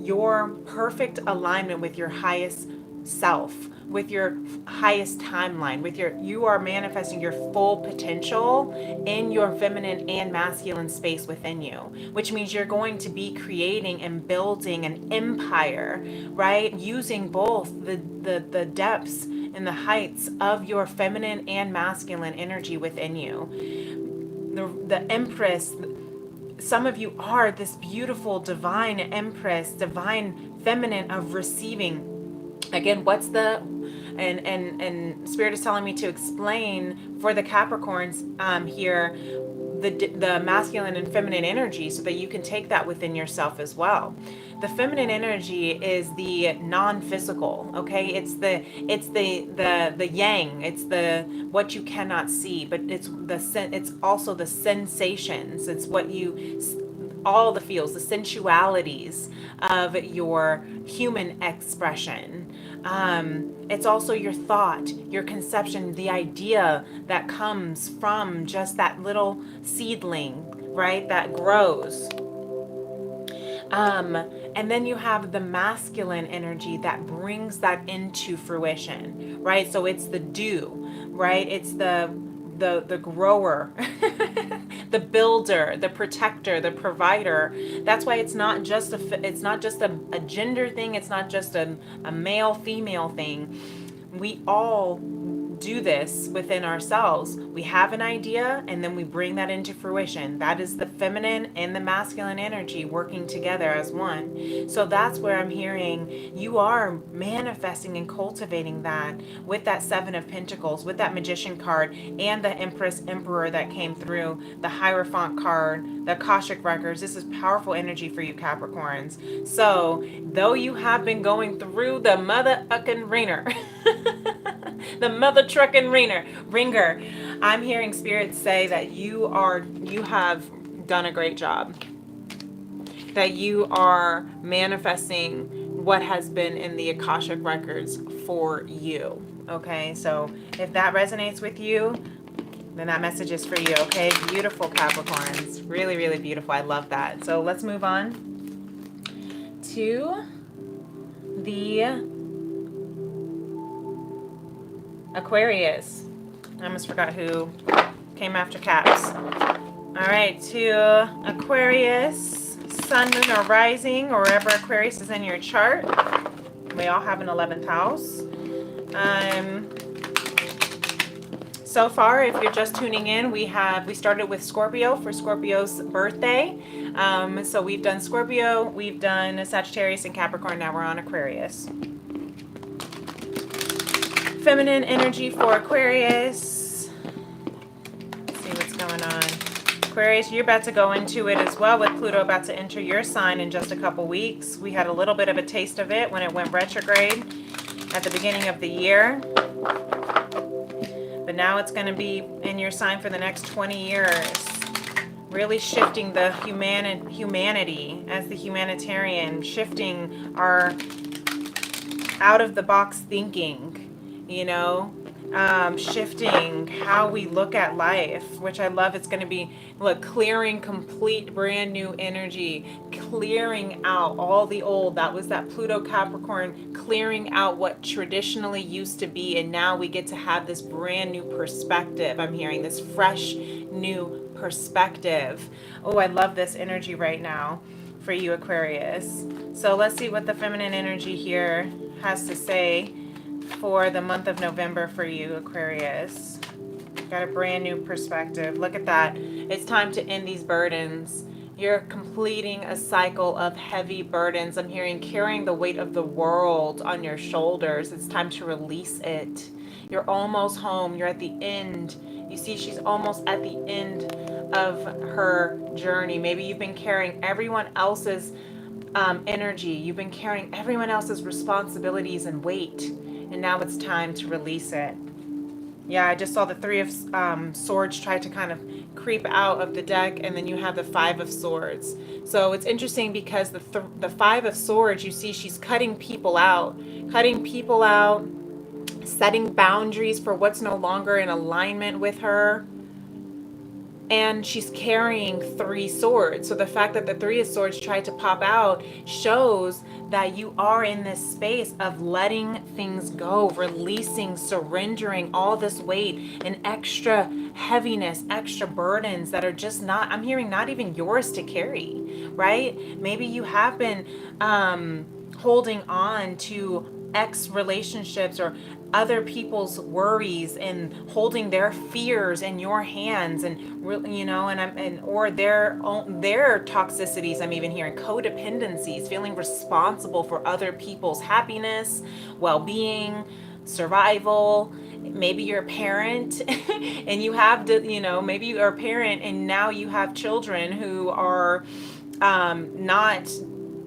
your perfect alignment with your highest self, with your highest timeline, you are manifesting your full potential in your feminine and masculine space within you, which means you're going to be creating and building an empire, right? Using both the depths and the heights of your feminine and masculine energy within you. The Empress, some of you are this beautiful divine Empress, divine feminine of receiving. Again, what's the and Spirit is telling me to explain for the Capricorns here the masculine and feminine energy so that you can take that within yourself as well. The feminine energy is the non-physical, okay? It's the yang, it's the what you cannot see, but it's also the sensations. It's what you, all the feels, the sensualities of your human expression. It's also your thought, your conception, the idea that comes from just that little seedling, right, that grows. And then you have the masculine energy that brings that into fruition, right? So it's the dew, right? It's the grower, the builder, the protector, the provider. That's why it's not just a gender thing. It's not just a male female thing. We all do this within ourselves. We have an idea and then we bring that into fruition. That is the feminine and the masculine energy working together as one. So that's where I'm hearing you are manifesting and cultivating that with that Seven of Pentacles, with that Magician card and the Empress Emperor that came through, the Hierophant card, the Akashic Records. This is powerful energy for you Capricorns. So though you have been going through the mother-ucking ringer, the mother trucking ringer, I'm hearing spirits say that you have done a great job, that you are manifesting what has been in the Akashic records for you. Okay, so if that resonates with you, then that message is for you. Okay, beautiful Capricorns, really, really beautiful. I love that. So let's move on to the Aquarius. I almost forgot who came after Caps. All right, to Aquarius, Sun, Moon, or Rising, or wherever Aquarius is in your chart. We all have an 11th house. So far, if you're just tuning in, we started with Scorpio for Scorpio's birthday. So we've done Scorpio, we've done Sagittarius and Capricorn. Now we're on Aquarius. Feminine energy for Aquarius. Let's see what's going on. Aquarius, you're about to go into it as well, with Pluto about to enter your sign in just a couple weeks. We had a little bit of a taste of it when it went retrograde at the beginning of the year. But now it's going to be in your sign for the next 20 years. Really shifting the humanity as the humanitarian, shifting our out-of-the-box thinking, you know, shifting how we look at life, which I love. It's going to be, look, clearing complete brand new energy, clearing out all the old. That was that Pluto Capricorn, clearing out what traditionally used to be, and now we get to have this brand new perspective. I'm hearing this fresh new perspective. Oh, I love this energy right now for you, Aquarius. So let's see what the feminine energy here has to say for the month of November for you, Aquarius. Got a brand new perspective. Look at that. It's time to end these burdens. You're completing a cycle of heavy burdens. I'm hearing carrying the weight of the world on your shoulders. It's time to release it. You're almost home. You're at the end. You see, she's almost at the end of her journey. Maybe you've been carrying everyone else's energy. You've been carrying everyone else's responsibilities and weight. And now it's time to release it. Yeah, I just saw the Three of Swords try to kind of creep out of the deck, and then you have the Five of Swords. So it's interesting because the Five of Swords, you see she's cutting people out, setting boundaries for what's no longer in alignment with her. And she's carrying three swords. So the fact that the Three of Swords tried to pop out shows that you are in this space of letting things go, releasing, surrendering all this weight and extra heaviness, extra burdens that are just not, I'm hearing, not even yours to carry, right? Maybe you have been holding on to ex relationships or other people's worries and holding their fears in your hands, and you know, or their toxicities. I'm even hearing codependencies, feeling responsible for other people's happiness, well-being, survival. Maybe you're a parent and you have to, you know, maybe you're a parent and now you have children who are not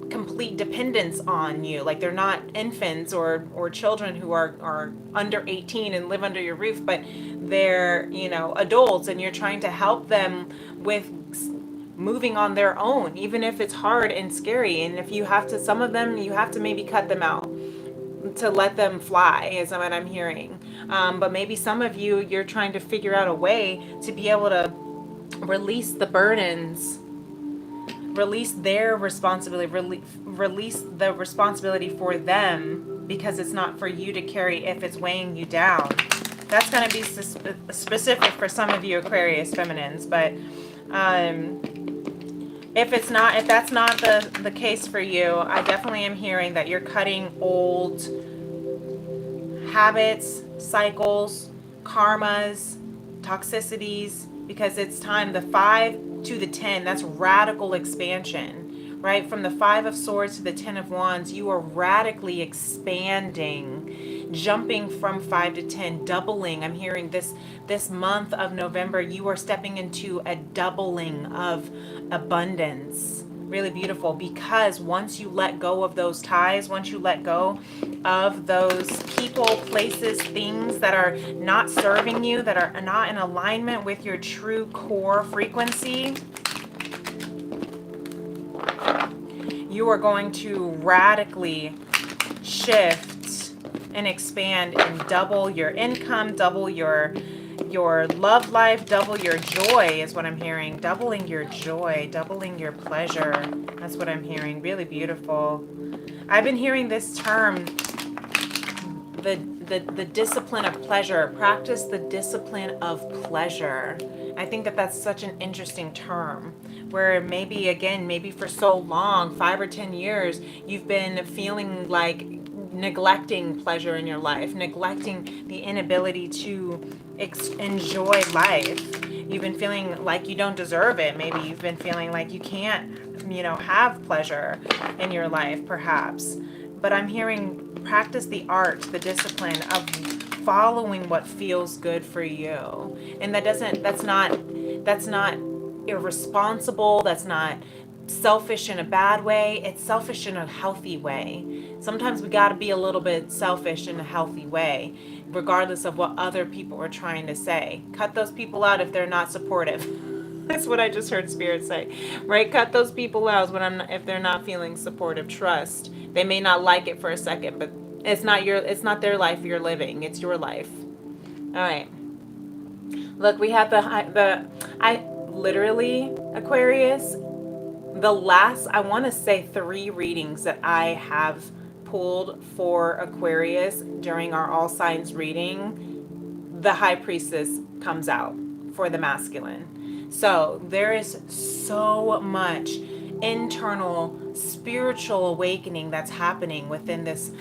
complete dependence on you, like they're not infants or children who are under 18 and live under your roof, but they're, you know, adults, and you're trying to help them with moving on their own, even if it's hard and scary. And if you have to, some of them you have to maybe cut them out to let them fly, is what I'm hearing. But maybe some of you, you're trying to figure out a way to be able to release the burdens, release their responsibility, release the responsibility for them, because it's not for you to carry if it's weighing you down. That's going to be specific for some of you Aquarius feminines, but if that's not the case for you, I definitely am hearing that you're cutting old habits, cycles, karmas, toxicities, because it's time. The 5 to the 10, that's radical expansion, right? From the 5 of Swords to the 10 of Wands, you are radically expanding, jumping from 5 to 10, doubling. I'm hearing this month of November, you are stepping into a doubling of abundance, Really beautiful, because once you let go of those ties, once you let go of those people, places, things that are not serving you, that are not in alignment with your true core frequency, you are going to radically shift and expand and double your income, double your love life, double your joy is what I'm hearing. Doubling your joy, doubling your pleasure. That's what I'm hearing. Really beautiful. I've been hearing this term, the discipline of pleasure. Practice the discipline of pleasure. I think that that's such an interesting term, where maybe, again, maybe for so long, 5 or 10 years, you've been feeling like neglecting pleasure in your life, neglecting the inability to enjoy life. You've been feeling like you don't deserve it. Maybe you've been feeling like you can't, have pleasure in your life, perhaps. But I'm hearing practice the art, the discipline of following what feels good for you. And that's not irresponsible. That's not selfish in a bad way. It's selfish in a healthy way. Sometimes we got to be a little bit selfish in a healthy way, regardless of what other people are trying to say. Cut those people out if they're not supportive. That's what I just heard Spirit say, right? Cut those people out if they're not feeling supportive. Trust. They may not like it for a second, but it's not their life you're living. It's your life. All right. Look, we have I literally, Aquarius, the last, I want to say 3 readings that I have pulled for Aquarius during our all signs reading, the High Priestess comes out for the masculine. So there is so much internal spiritual awakening that's happening within this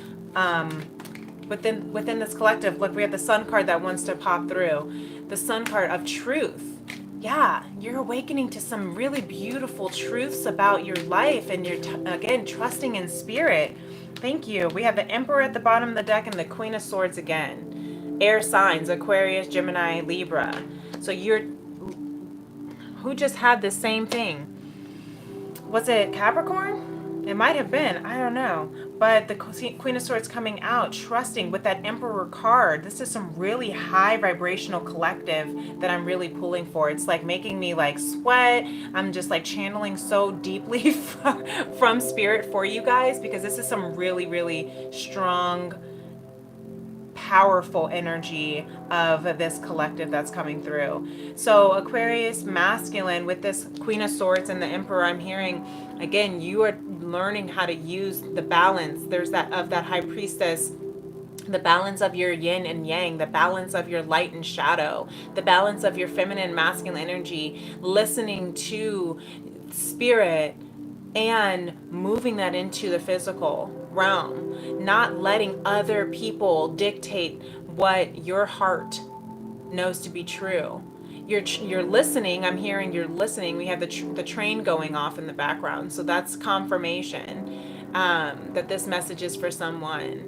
within this collective. Look, we have the Sun card that wants to pop through. The Sun card of truth. Yeah, you're awakening to some really beautiful truths about your life, and you're again trusting in spirit. Thank you. We have the Emperor at the bottom of the deck and the Queen of Swords again. Air signs, Aquarius, Gemini, Libra. So who just had the same thing? Was it Capricorn? It might have been. I don't know. But the Queen of Swords coming out, trusting with that Emperor card. This is some really high vibrational collective that I'm really pulling for. It's like making me like sweat. I'm just like channeling so deeply from spirit for you guys, because this is some really, really strong, powerful energy of this collective that's coming through. So Aquarius masculine with this Queen of Swords and the Emperor, I'm hearing again, you are learning how to use the balance. There's that High Priestess, the balance of your yin and yang, the balance of your light and shadow, the balance of your feminine masculine energy, listening to spirit and moving that into the physical realm, not letting other people dictate what your heart knows to be true. You're listening. I'm hearing you're listening. We have the train going off in the background, so that's confirmation that this message is for someone.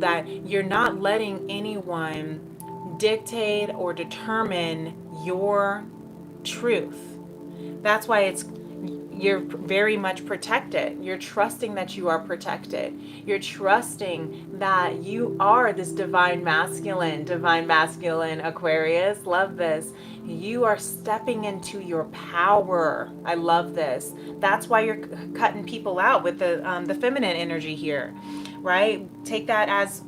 That you're not letting anyone dictate or determine your truth. That's why you're very much protected. You're trusting that you are protected. You're trusting that you are this divine masculine Aquarius. Love this. You are stepping into your power. I love this. That's why you're cutting people out with the feminine energy here, right? Take that as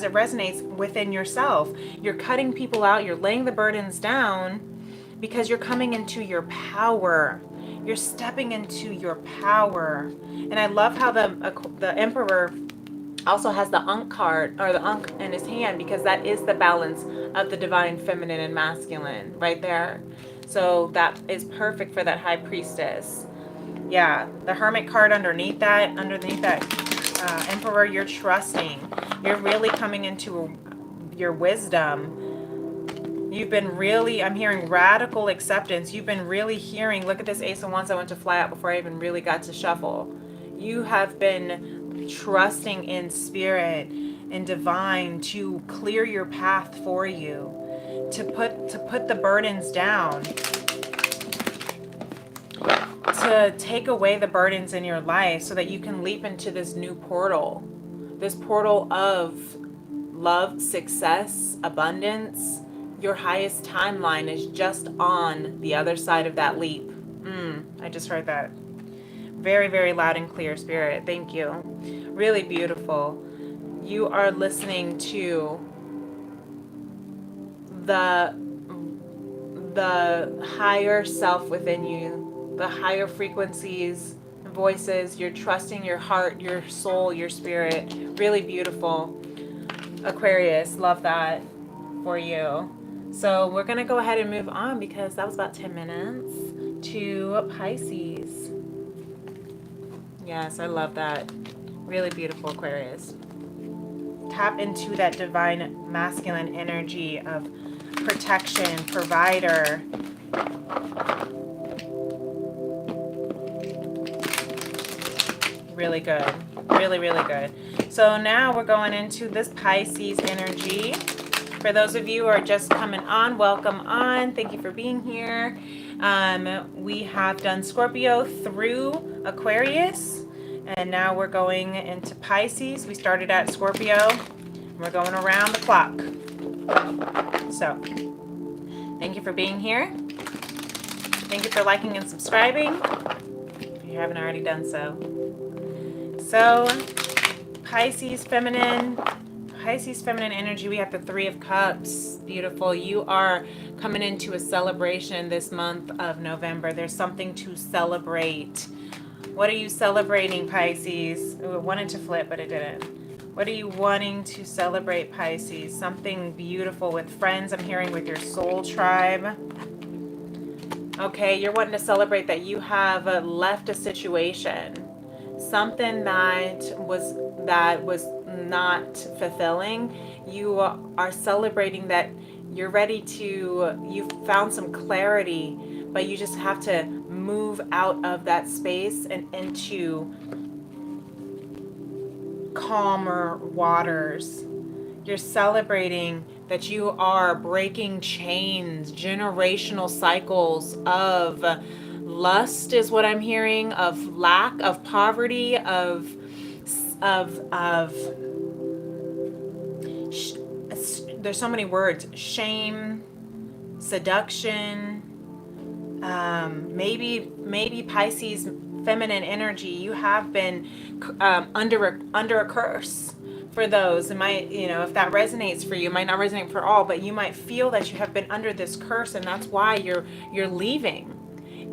it resonates within yourself. You're cutting people out. You're laying the burdens down because you're coming into your power. You're stepping into your power. And I love how the Emperor also has the Ankh card, or the Ankh in his hand, because that is the balance of the divine feminine and masculine right there. So that is perfect for that High Priestess. Yeah, the Hermit card underneath that Emperor, you're trusting. You're really coming into your wisdom. You've been really, I'm hearing radical acceptance. You've been really hearing, look at this Ace of Wands I went to fly out before I even really got to shuffle. You have been trusting in spirit and divine to clear your path for you, to put the burdens down, to take away the burdens in your life so that you can leap into this new portal. This portal of love, success, abundance. Your highest timeline is just on the other side of that leap. I just heard that. Very, very loud and clear, Spirit. Thank you. Really beautiful. You are listening to the higher self within you, the higher frequencies, voices. You're trusting your heart, your soul, your spirit. Really beautiful. Aquarius, love that for you. So we're going to go ahead and move on because that was about 10 minutes to Pisces. Yes, I love that. Really beautiful, Aquarius. Tap into that divine masculine energy of protection, provider. Really good. Really, really good. So now we're going into this Pisces energy. For those of you who are just coming on, welcome on. Thank you for being here. We have done Scorpio through Aquarius, and now we're going into Pisces. We started at Scorpio, and we're going around the clock. So, thank you for being here. Thank you for liking and subscribing, if you haven't already done so. So, Pisces feminine energy, we have the Three of Cups. Beautiful. You are coming into a celebration this month of November. There's something to celebrate. What are you celebrating, Pisces? Ooh, it wanted to flip, but it didn't. What are you wanting to celebrate, Pisces? Something beautiful with friends. I'm hearing with your soul tribe. Okay, you're wanting to celebrate that you have left a situation. Something that was not fulfilling. You are celebrating that you're ready to, you found some clarity, but you just have to move out of that space and into calmer waters. You're celebrating that you are breaking chains, generational cycles of lust is what I'm hearing, of lack, of poverty, there's so many words, shame, seduction, maybe Pisces feminine energy, you have been under a curse. For those, it might, if that resonates for you, it might not resonate for all, but you might feel that you have been under this curse, and that's why you're leaving.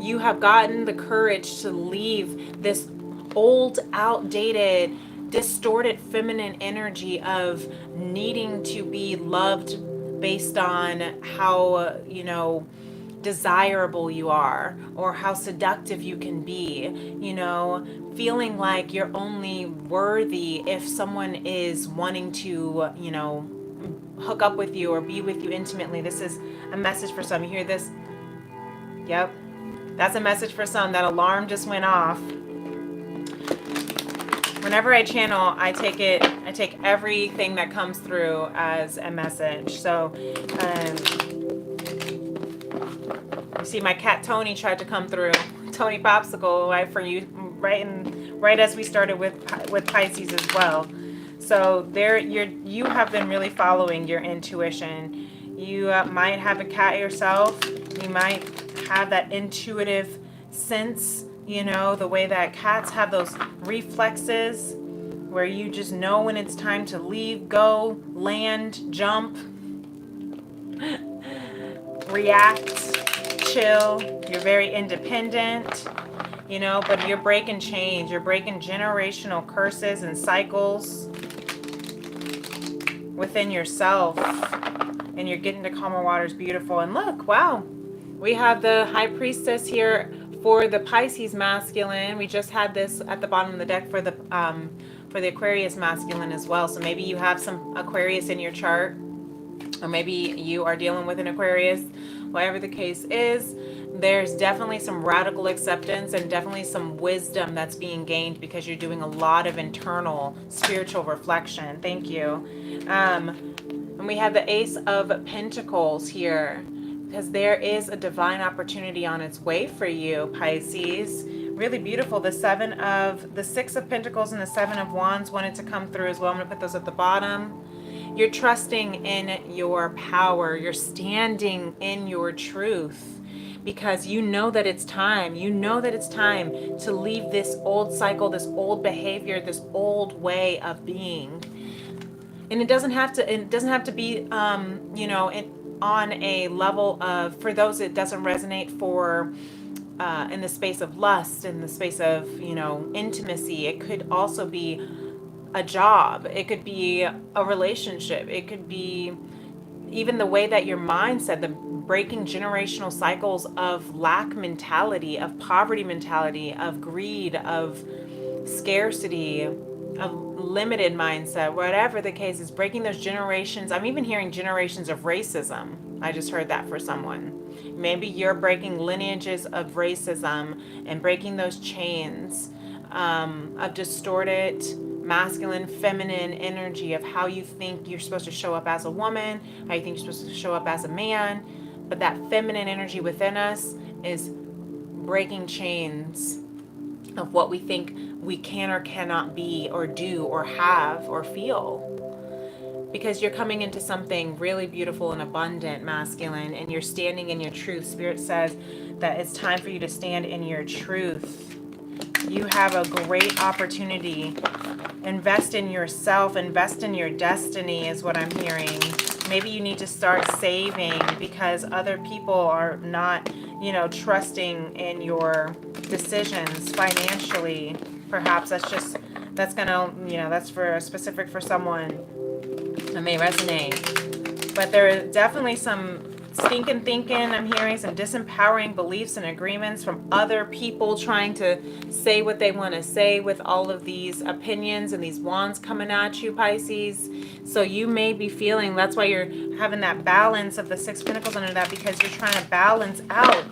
You have gotten the courage to leave this old, outdated, distorted feminine energy of needing to be loved based on how, desirable you are, or how seductive you can be, feeling like you're only worthy if someone is wanting to, hook up with you or be with you intimately. This is a message for some. You hear this? Yep. That's a message for some. That alarm just went off. Whenever I channel, I take everything that comes through as a message. So, you see my cat Tony tried to come through. Tony Popsicle, right, for you, right as we started with Pisces as well. So you have been really following your intuition. You might have a cat yourself. You might have that intuitive sense, the way that cats have those reflexes where you just know when it's time to leave, go, land, jump, react, chill. You're very independent, but you're breaking chains. You're breaking generational curses and cycles within yourself, and you're getting to calmer waters. Beautiful. And look, wow, we have the High Priestess here for the Pisces masculine. We just had this at the bottom of the deck for the Aquarius masculine as well. So maybe you have some Aquarius in your chart, or maybe you are dealing with an Aquarius. Whatever the case is, there's definitely some radical acceptance and definitely some wisdom that's being gained because you're doing a lot of internal spiritual reflection. Thank you. And we have the Ace of Pentacles here, because there is a divine opportunity on its way for you, Pisces. Really beautiful. The Six of Pentacles and the Seven of Wands wanted to come through as well. I'm going to put those at the bottom. You're trusting in your power. You're standing in your truth because you know that it's time. You know that it's time to leave this old cycle, this old behavior, this old way of being. And it doesn't have to be, on a level of, for those it doesn't resonate for, in the space of lust, in the space of, intimacy. It could also be a job. It could be a relationship. It could be even the way that your mindset, the breaking generational cycles of lack mentality, of poverty mentality, of greed, of scarcity, of limited mindset, whatever the case is, breaking those generations. I'm even hearing generations of racism. I just heard that for someone. Maybe you're breaking lineages of racism and breaking those chains of distorted masculine, feminine energy of how you think you're supposed to show up as a woman, how you think you're supposed to show up as a man. But that feminine energy within us is breaking chains of what we think we can or cannot be or do or have or feel. Because you're coming into something really beautiful and abundant, masculine, and you're standing in your truth. Spirit says that it's time for you to stand in your truth. You have a great opportunity. Invest in yourself, invest in your destiny is what I'm hearing. Maybe you need to start saving because other people are not, trusting in your decisions financially. Perhaps that's for specific for someone that may resonate. But there is definitely some stinking thinking. I'm hearing some disempowering beliefs and agreements from other people trying to say what they want to say with all of these opinions and these wands coming at you, Pisces. So you may be feeling, that's why you're having that balance of the Six of Pentacles under that, because you're trying to balance out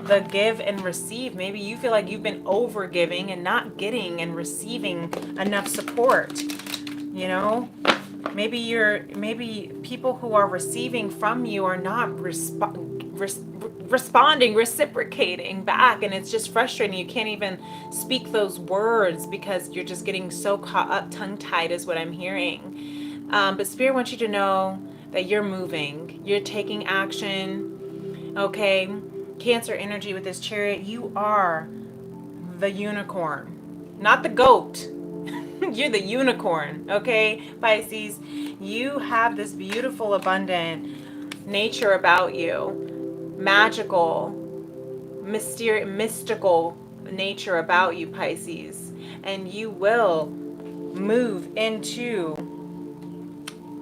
the give and receive. Maybe you feel like you've been over giving and not getting and receiving enough support. Maybe people who are receiving from you are not responding, reciprocating back, and it's just frustrating. You can't even speak those words because you're just getting so caught up, tongue-tied is what I'm hearing. But Spirit wants you to know that you're moving. You're taking action. Okay? Cancer energy with this Chariot. You are the unicorn, not the goat. You're the unicorn, okay, Pisces? You have this beautiful, abundant nature about you. Magical, mysterious, mystical nature about you, Pisces. And you will move into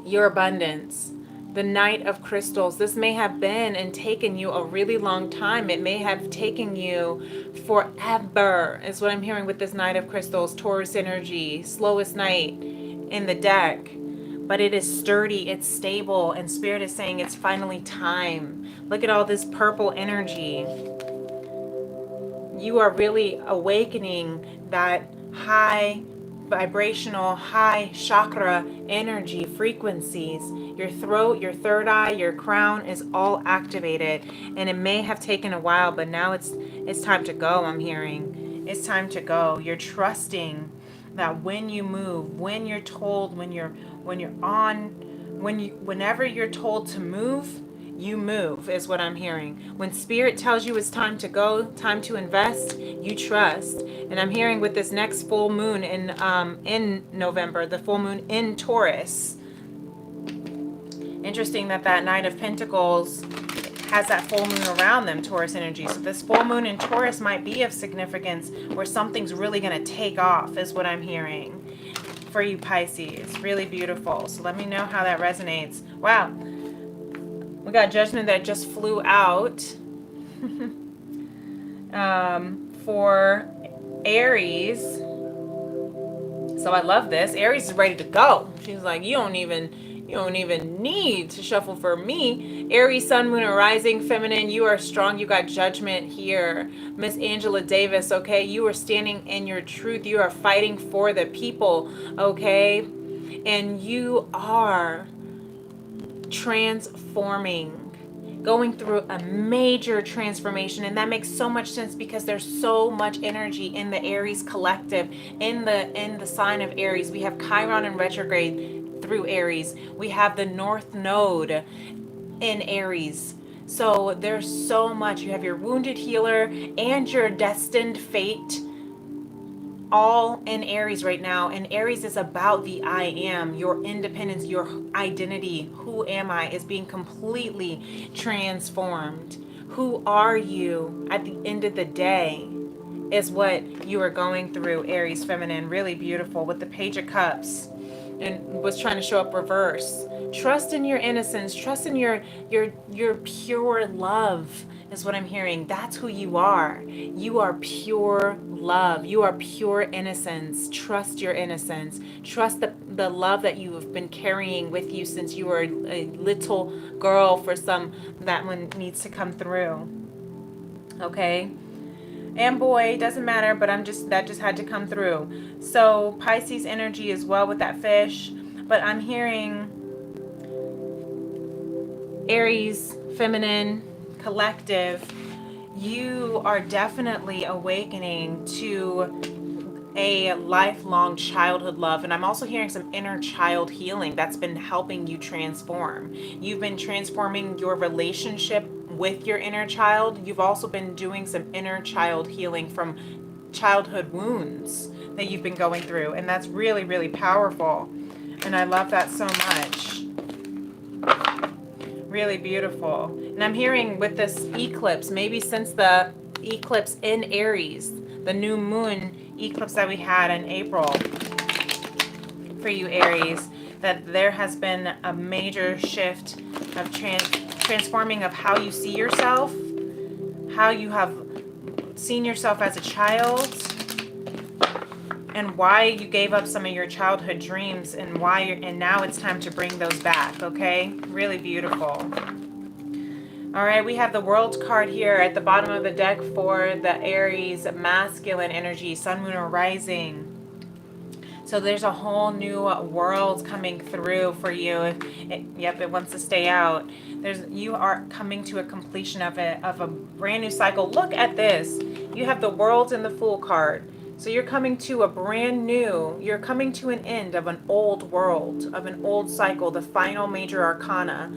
your abundance. The Knight of Crystals. This may have been and taken you a really long time. It may have taken you forever, is what I'm hearing with this Knight of Crystals. Taurus energy, slowest knight in the deck. But it is sturdy, it's stable, and Spirit is saying it's finally time. Look at all this purple energy. You are really awakening that high vibrational, high chakra energy frequencies. Your throat, your third eye, your crown is all activated, and it may have taken a while, but now it's time to go. I'm hearing it's time to go. You're trusting that when you move, when you're told, whenever you're told to move, you move, is what I'm hearing. When Spirit tells you it's time to go, time to invest, you trust. And I'm hearing with this next full moon in November, the full moon in Taurus. Interesting that Knight of Pentacles has that full moon around them, Taurus energy. So this full moon in Taurus might be of significance where something's really going to take off, is what I'm hearing for you, Pisces. Really beautiful. So let me know how that resonates. Wow. We got Judgment that just flew out for Aries. So I love this. Aries is ready to go. She's like, you don't even need to shuffle for me. Aries, Sun, Moon, and Rising, Feminine, you are strong. You got Judgment here. Miss Angela Davis, okay? You are standing in your truth. You are fighting for the people, okay? And you are transforming. going through a major transformation. And that makes so much sense because there's so much energy in the Aries collective, in the sign of Aries. We have Chiron in retrograde through Aries. We have the North Node in Aries. So there's so much. You have your wounded healer and your destined fate all in Aries right now. And Aries is about the I am, your independence, your identity. Who am I is being completely transformed. Who are you at the end of the day is what you are going through, Aries feminine. Really beautiful with the Page of Cups, and was trying to show up reverse. Trust in your innocence, trust in your pure love is what I'm hearing. That's who you are. You are pure love. You are pure innocence. Trust your innocence. Trust the love that you have been carrying with you since you were a little girl. For some, that one needs to come through. Okay? And boy, doesn't matter, but that just had to come through. So Pisces energy as well with that fish. But I'm hearing Aries, feminine, collective, you are definitely awakening to a lifelong childhood love. And I'm also hearing some inner child healing that's been helping you transform. You've been transforming your relationship with your inner child. You've also been doing some inner child healing from childhood wounds that you've been going through. And that's really, really powerful. And I love that so much. Really beautiful. And I'm hearing with this eclipse, maybe since the eclipse in Aries, the new moon eclipse that we had in April for you Aries, that there has been a major shift of transforming of how you see yourself, how you have seen yourself as a child, and why you gave up some of your childhood dreams, and and now it's time to bring those back. Okay, really beautiful. All right, we have the World card here at the bottom of the deck for the Aries masculine energy, sun, moon, or rising. So there's a whole new world coming through for you. It wants to stay out. You are coming to a completion of a brand new cycle. Look at this. You have the World and the Fool card. So you're coming to you're coming to an end of an old world, of an old cycle, the final major arcana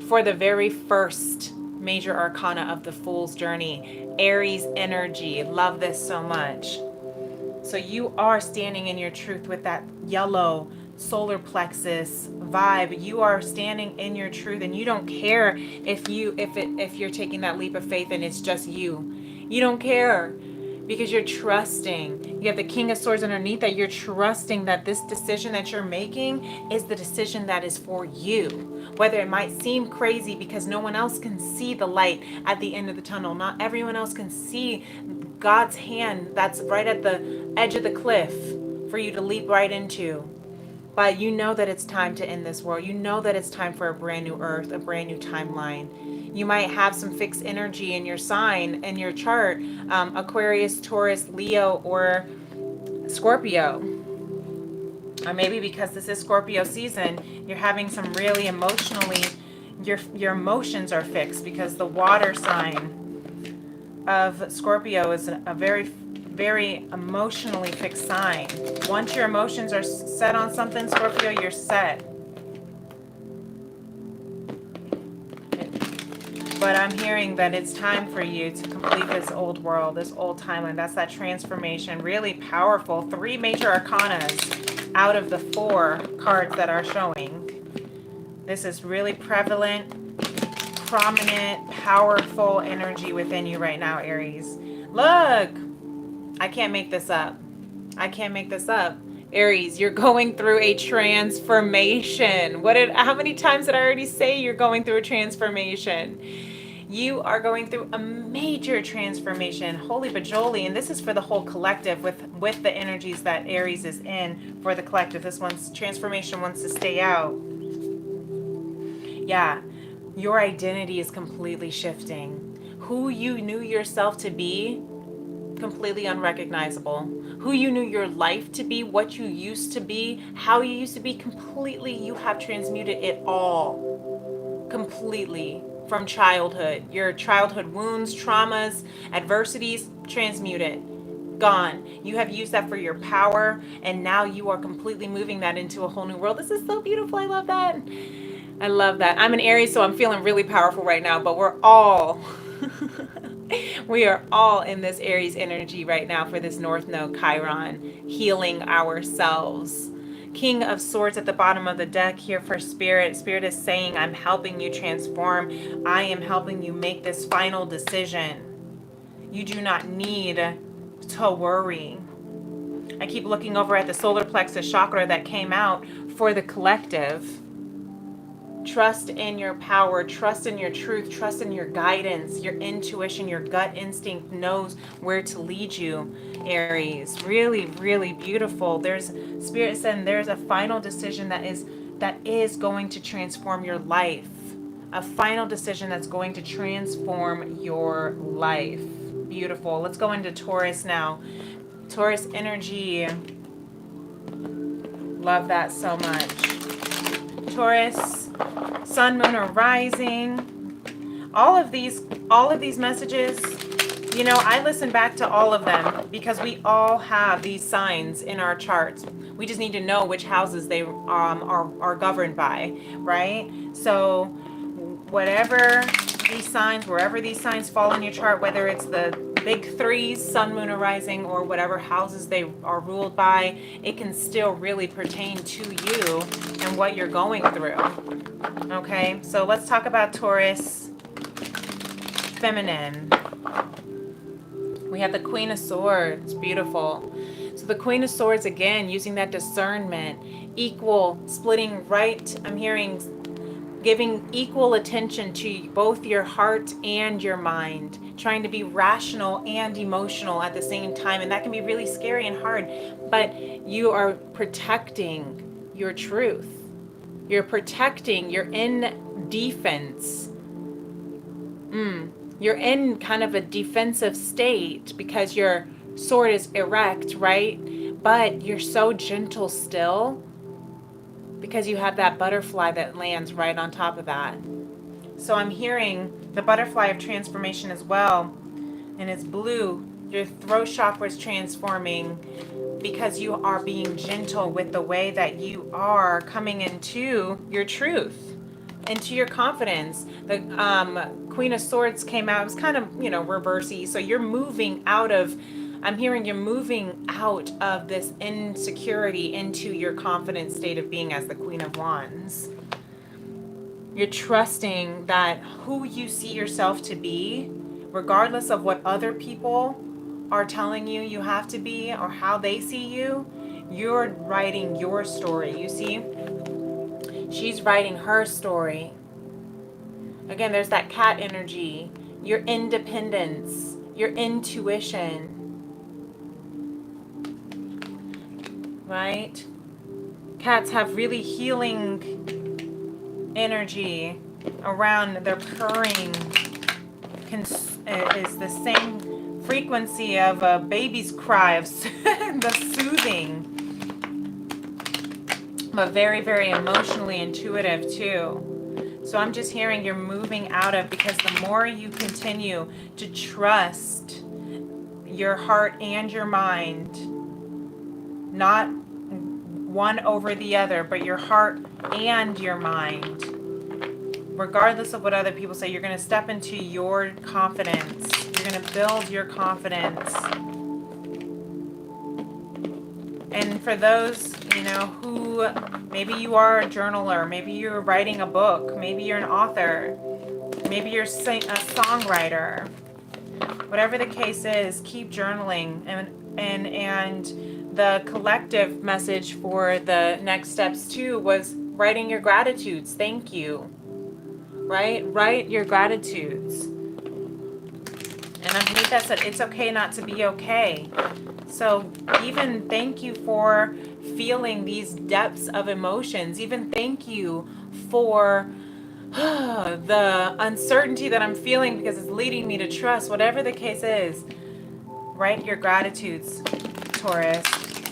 for the very first major arcana of the Fool's journey. Aries energy. Love this so much. So you are standing in your truth with that yellow solar plexus vibe. You are standing in your truth, and you don't care if you're taking that leap of faith and it's just you. You don't care because you're trusting. You have the King of Swords underneath that. You're trusting that this decision that you're making is the decision that is for you. Whether it might seem crazy because no one else can see the light at the end of the tunnel. Not everyone else can see God's hand that's right at the edge of the cliff for you to leap right into. But you know that it's time to end this world. You know that it's time for a brand new earth, a brand new timeline. You might have some fixed energy in your sign, in your chart, Aquarius, Taurus, Leo, or Scorpio. Or maybe because this is Scorpio season, you're having some really emotionally, your emotions are fixed because the water sign of Scorpio is a very, very emotionally fixed sign. Once your emotions are set on something, Scorpio, you're set. But I'm hearing that it's time for you to complete this old world, this old timeline. That's that transformation. Really powerful. 3 major arcanas out of the 4 cards that are showing. This is really prevalent, prominent, powerful energy within you right now, Aries. Look, I can't make this up. I can't make this up. Aries, you're going through a transformation. How many times did I already say you're going through a transformation? You are going through a major transformation. Holy bajoli. And this is for the whole collective with the energies that Aries is in for the collective. This one's transformation wants to stay out. Yeah. Your identity is completely shifting. Who you knew yourself to be, completely unrecognizable. Who you knew your life to be, what you used to be, how you used to be, completely, you have transmuted it all. Completely. from childhood. Your childhood wounds, traumas, adversities, transmute it. Gone. You have used that for your power, and now you are completely moving that into a whole new world. This is so beautiful. I love that. I love that. I'm an Aries, so I'm feeling really powerful right now, but we're all we are all in this Aries energy right now for this North Node Chiron, healing ourselves. King of Swords at the bottom of the deck here for Spirit. Spirit is saying, I'm helping you transform. I am helping you make this final decision. You do not need to worry. I keep looking over at the solar plexus chakra that came out for the collective. Trust in your power, trust in your truth, trust in your guidance, your intuition, your gut instinct knows where to lead you, Aries. Really, really beautiful. There's Spirit saying there's a final decision that is going to transform your life. A final decision that's going to transform your life. Beautiful. Let's go into Taurus now. Taurus energy. Love that so much. Taurus, sun, moon, or rising. All of these messages, you know, I listen back to all of them because we all have these signs in our charts. We just need to know which houses they are governed by, right? So whatever these signs, wherever these signs fall in your chart, whether it's the big threes, sun, moon, or rising, or whatever houses they are ruled by, it can still really pertain to you and what you're going through. Okay, so let's talk about Taurus feminine. We have the Queen of Swords. Beautiful. So the Queen of Swords, again, using that discernment, equal, splitting right. I'm hearing giving equal attention to both your heart and your mind, trying to be rational and emotional at the same time. And that can be really scary and hard, but you are protecting your truth. You're protecting, you're in defense. You're in kind of a defensive state because your sword is erect, right? But you're so gentle still because you have that butterfly that lands right on top of that. So I'm hearing the butterfly of transformation as well. And it's blue. Your throat chakra is transforming because you are being gentle with the way that you are coming into your truth, into your confidence. The Queen of Swords came out. It was kind of, reversey. So you're moving out of, I'm hearing you're moving out of this insecurity into your confident state of being as the Queen of Wands. You're trusting that who you see yourself to be, regardless of what other people are telling you you have to be or how they see you, you're writing your story. You see? She's writing her story. Again, there's that cat energy, your independence, your intuition. Right? Cats have really healing energy around their purring. Is the same frequency of a baby's cry, of the soothing, but very, very emotionally intuitive too. So I'm just hearing you're moving out of, because the more you continue to trust your heart and your mind, not one over the other, but your heart and your mind, regardless of what other people say, you're going to step into your confidence. You're going to build your confidence. And for those, who maybe you are a journaler, maybe you're writing a book, maybe you're an author, maybe you're a songwriter, whatever the case is, keep journaling. And the collective message for the next steps too was writing your gratitudes. Thank you. Right? Write your gratitudes. And underneath that said, it's okay not to be okay. So even thank you for feeling these depths of emotions. Even thank you for the uncertainty that I'm feeling because it's leading me to trust. Whatever the case is, write your gratitudes, Taurus.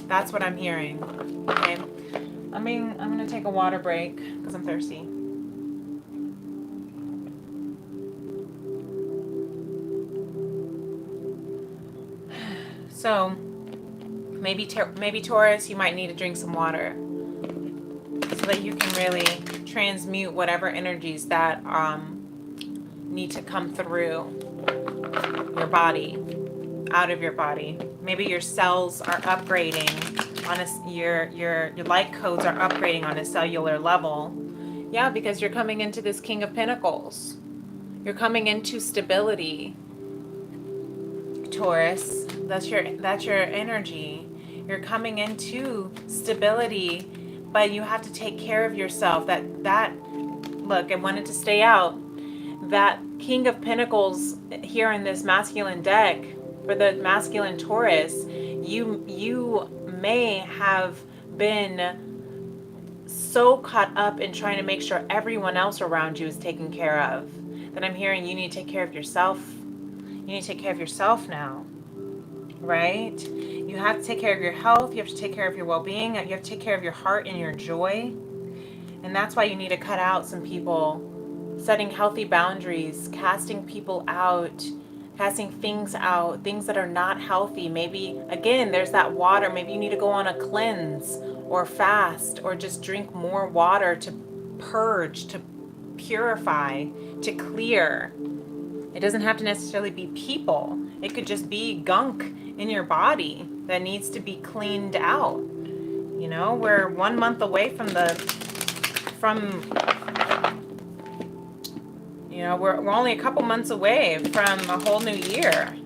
That's what I'm hearing. Okay. I'm going to take a water break because I'm thirsty. So maybe Taurus, you might need to drink some water so that you can really transmute whatever energies that need to come through your body, out of your body. Maybe your cells are upgrading on your light codes are upgrading on a cellular level. Yeah, because you're coming into this King of Pentacles. You're coming into stability, Taurus. That's your energy. You're coming into stability, but you have to take care of yourself. Look, I wanted to stay out. That King of Pentacles here in this masculine deck, for the masculine Taurus, you may have been so caught up in trying to make sure everyone else around you is taken care of, that I'm hearing you need to take care of yourself. You need to take care of yourself now, right? You have to take care of your health. You have to take care of your well-being. You have to take care of your heart and your joy. And that's why you need to cut out some people, setting healthy boundaries, casting people out, casting things out, things that are not healthy. Maybe, again, there's that water. Maybe you need to go on a cleanse or fast, or just drink more water to purge, to purify, to clear. It doesn't have to necessarily be people. It could just be gunk in your body that needs to be cleaned out. You know, we're 1 month away we're only a couple months away from a whole new year.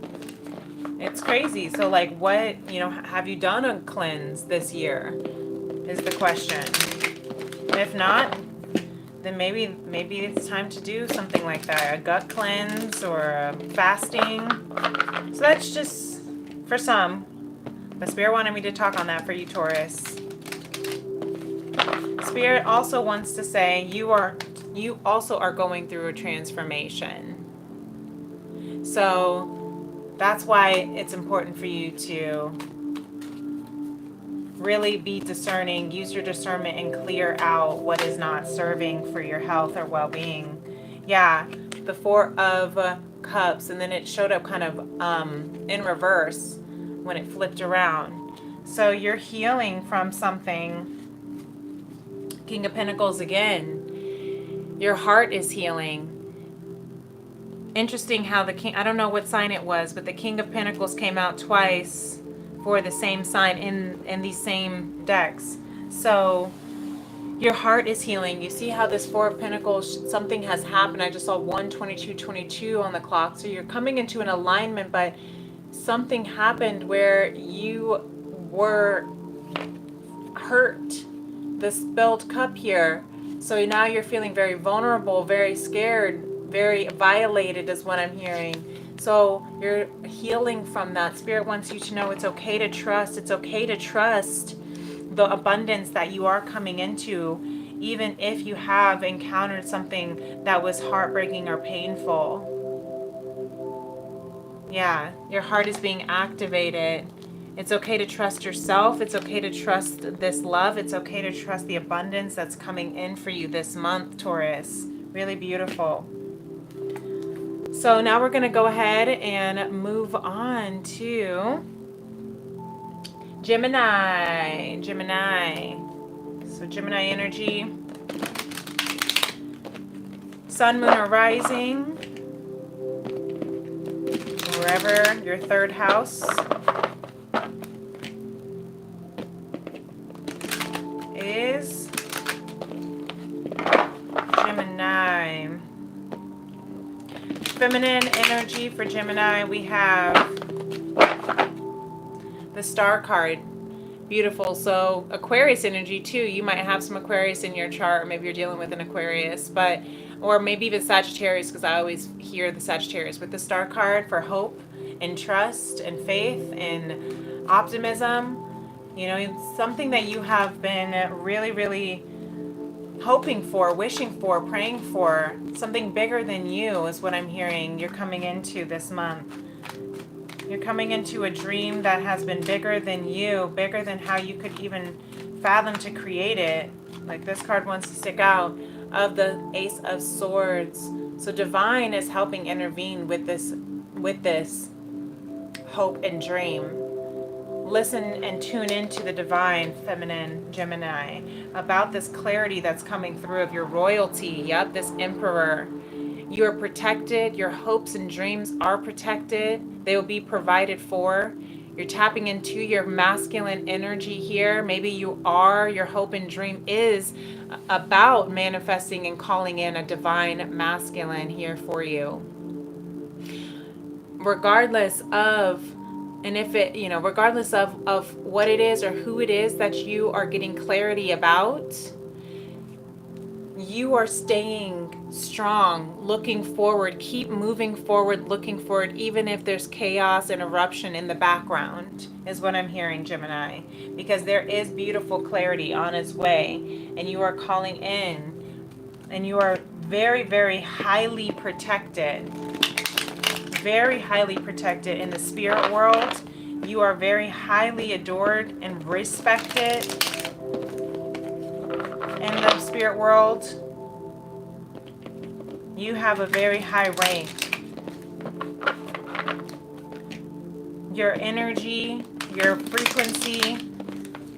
It's crazy. So like, what, have you done a cleanse this year is the question. If not, then maybe it's time to do something like that, a gut cleanse or a fasting. So that's just for some. But Spirit wanted me to talk on that for you, Taurus. Spirit also wants to say you also are going through a transformation. So that's why it's important for you to really be discerning, use your discernment, and clear out what is not serving for your health or well-being. Yeah, the Four of Cups, and then it showed up kind of in reverse when it flipped around. So you're healing from something. King of Pentacles again. Your heart is healing. Interesting how the king, I don't know what sign it was, but the King of Pentacles came out twice for the same sign in these same decks. So your heart is healing. You see how this Four of Pentacles, something has happened. I just saw 1:22:22 on the clock. So you're coming into an alignment, but something happened where you were hurt. The spilled cup here. So now you're feeling very vulnerable, very scared, very violated is what I'm hearing. So you're healing from that. Spirit wants you to know it's okay to trust. It's okay to trust the abundance that you are coming into, even if you have encountered something that was heartbreaking or painful. Yeah, your heart is being activated. It's okay to trust yourself. It's okay to trust this love. It's okay to trust the abundance that's coming in for you this month, Taurus. Really beautiful. So now we're going to go ahead and move on to Gemini. So Gemini energy. Sun, moon, or rising. Wherever your third house is. Gemini. Feminine energy for Gemini, we have the Star card. Beautiful. So Aquarius energy too. You might have some Aquarius in your chart. Maybe you're dealing with an Aquarius, or maybe even Sagittarius, because I always hear the Sagittarius with the Star card for hope and trust and faith and optimism. It's something that you have been really, really hoping for, wishing for, praying for. Something bigger than you is what I'm hearing you're coming into this month. You're coming into a dream that has been bigger than you, bigger than how you could even fathom to create it. Like this card wants to stick out, of the Ace of Swords. So divine is helping intervene with this hope and dream. listen and tune into the divine feminine Gemini about this clarity that's coming through of your royalty. Yep, this emperor. You are protected. Your hopes and dreams are protected. They will be provided for. You're tapping into your masculine energy here. Maybe your hope and dream is about manifesting and calling in a divine masculine here for you. Regardless of, and if it, regardless of what it is or who it is that you are getting clarity about, you are staying strong, looking forward, keep moving forward, looking forward, even if there's chaos and eruption in the background, is what I'm hearing, Gemini, because there is beautiful clarity on its way, and you are calling in, and you are very, very highly protected in the spirit world. You are very highly adored and respected in the spirit world. You have a very high rank. Your energy, your frequency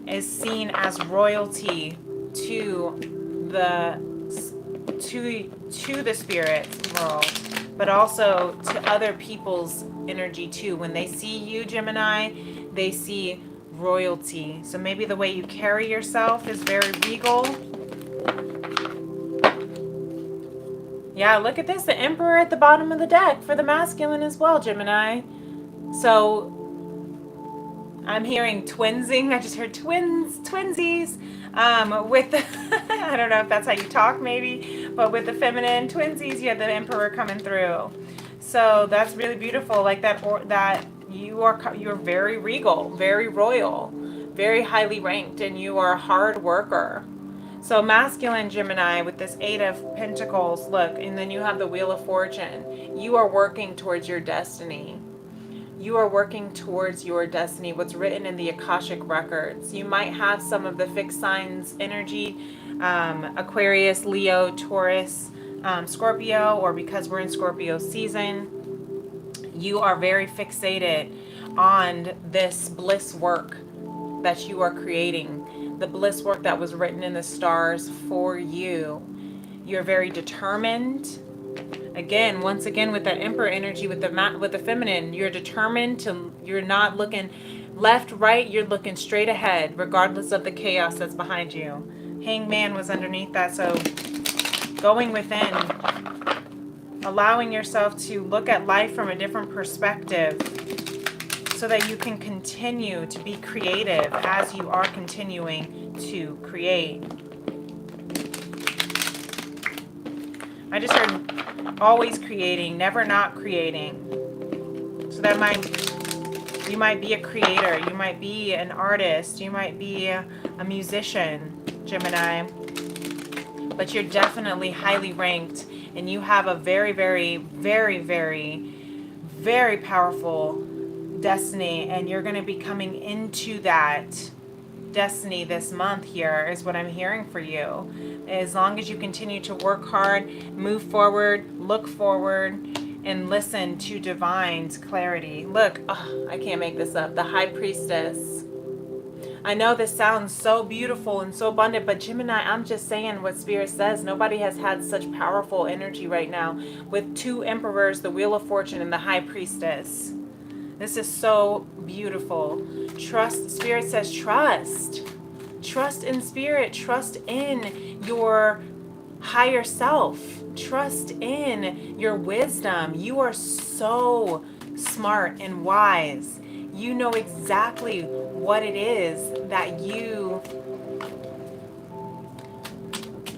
is seen as royalty to the spirit world, but also to other people's energy too. When they see you, Gemini, they see royalty. So maybe the way you carry yourself is very regal. Yeah, look at this. The Emperor at the bottom of the deck for the masculine as well, Gemini. So I'm hearing twinsing. I just heard twinsies. With the, I don't know if that's how you talk maybe, but with the feminine twinsies, you have the Emperor coming through. So that's really beautiful. Like that, or that you're very regal, very royal, very highly ranked, and you are a hard worker. So masculine Gemini with this 8 of Pentacles, look, and then you have the Wheel of Fortune. You are working towards your destiny. You are working towards your destiny, what's written in the Akashic Records. You might have some of the fixed signs energy, Aquarius, Leo, Taurus, Scorpio, or because we're in Scorpio season, you are very fixated on this bliss work that you are creating, the bliss work that was written in the stars for you. You're very determined. Again, once again, with that Emperor energy, with the feminine, you're determined to, you're not looking left, right, you're looking straight ahead, regardless of the chaos that's behind you. Hangman was underneath that, so going within, allowing yourself to look at life from a different perspective so that you can continue to be creative as you are continuing to create. I just heard always creating, never not creating. So that you might be a creator, you might be an artist, you might be a musician, Gemini, but you're definitely highly ranked, and you have a very, very, very, very, very powerful destiny, and you're going to be coming into that destiny this month here, is what I'm hearing for you. As long as you continue to work hard, move forward, look forward, and listen to divine's clarity. Look, I can't make this up. The High Priestess. I know this sounds so beautiful and so abundant, but Gemini, I'm just saying what Spirit says. Nobody has had such powerful energy right now with 2 emperors, the Wheel of Fortune, and the High Priestess. This is so beautiful. Trust. Spirit says trust. Trust in Spirit. Trust in your higher self. Trust in your wisdom. You are so smart and wise. You know exactly what it is that you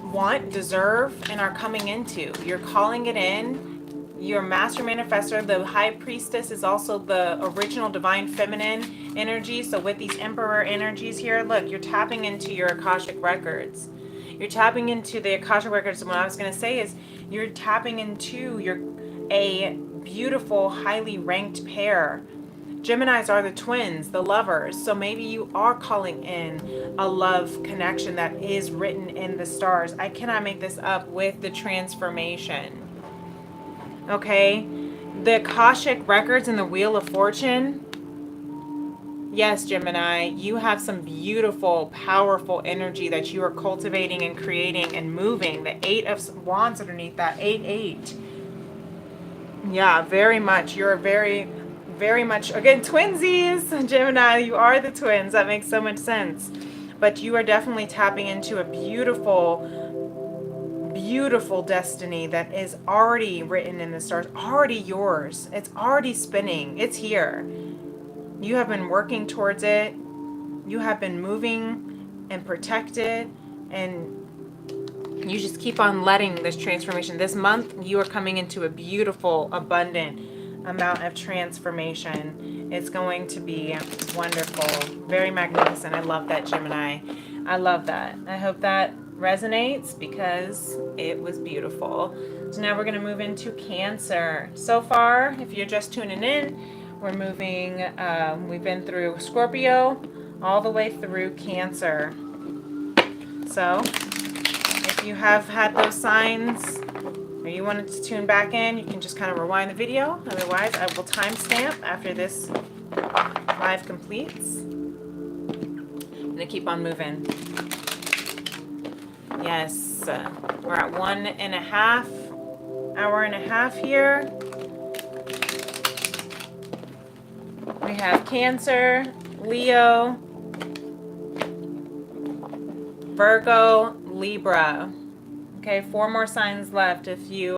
want, deserve, and are coming into. You're calling it in. Your Master Manifestor, the High Priestess, is also the original Divine Feminine energy. So with these Emperor energies here, look, you're tapping into your Akashic Records. You're tapping into the Akashic Records. And what I was going to say is you're tapping into a beautiful, highly ranked pair. Geminis are the twins, the lovers. So maybe you are calling in a love connection that is written in the stars. I cannot make this up with the transformation. Okay, the Akashic Records and the Wheel of Fortune, Yes, Gemini, you have some beautiful, powerful energy that you are cultivating and creating and moving. The Eight of Wands underneath that, 8-8. Yeah, very much. You're very, very much, again, twinsies, Gemini, you are the twins. That makes so much sense. But you are definitely tapping into a beautiful, beautiful destiny that is already written in the stars, already yours. It's already spinning. It's here. You have been working towards it. You have been moving and protected, and you just keep on letting this transformation. This month, you are coming into a beautiful, abundant amount of transformation. It's going to be wonderful, very magnificent. I love that, Gemini. I love that. I hope that resonates because it was beautiful. So now we're going to move into Cancer. So far, if you're just tuning in, we're moving, we've been through Scorpio all the way through Cancer. So if you have had those signs or you wanted to tune back in, you can just kind of rewind the video. Otherwise, I will timestamp after this live completes. I'm going to keep on moving. Yes, we're at 1.5 hour and a half here. We have Cancer, Leo, Virgo, Libra. Okay, 4 more signs left. If you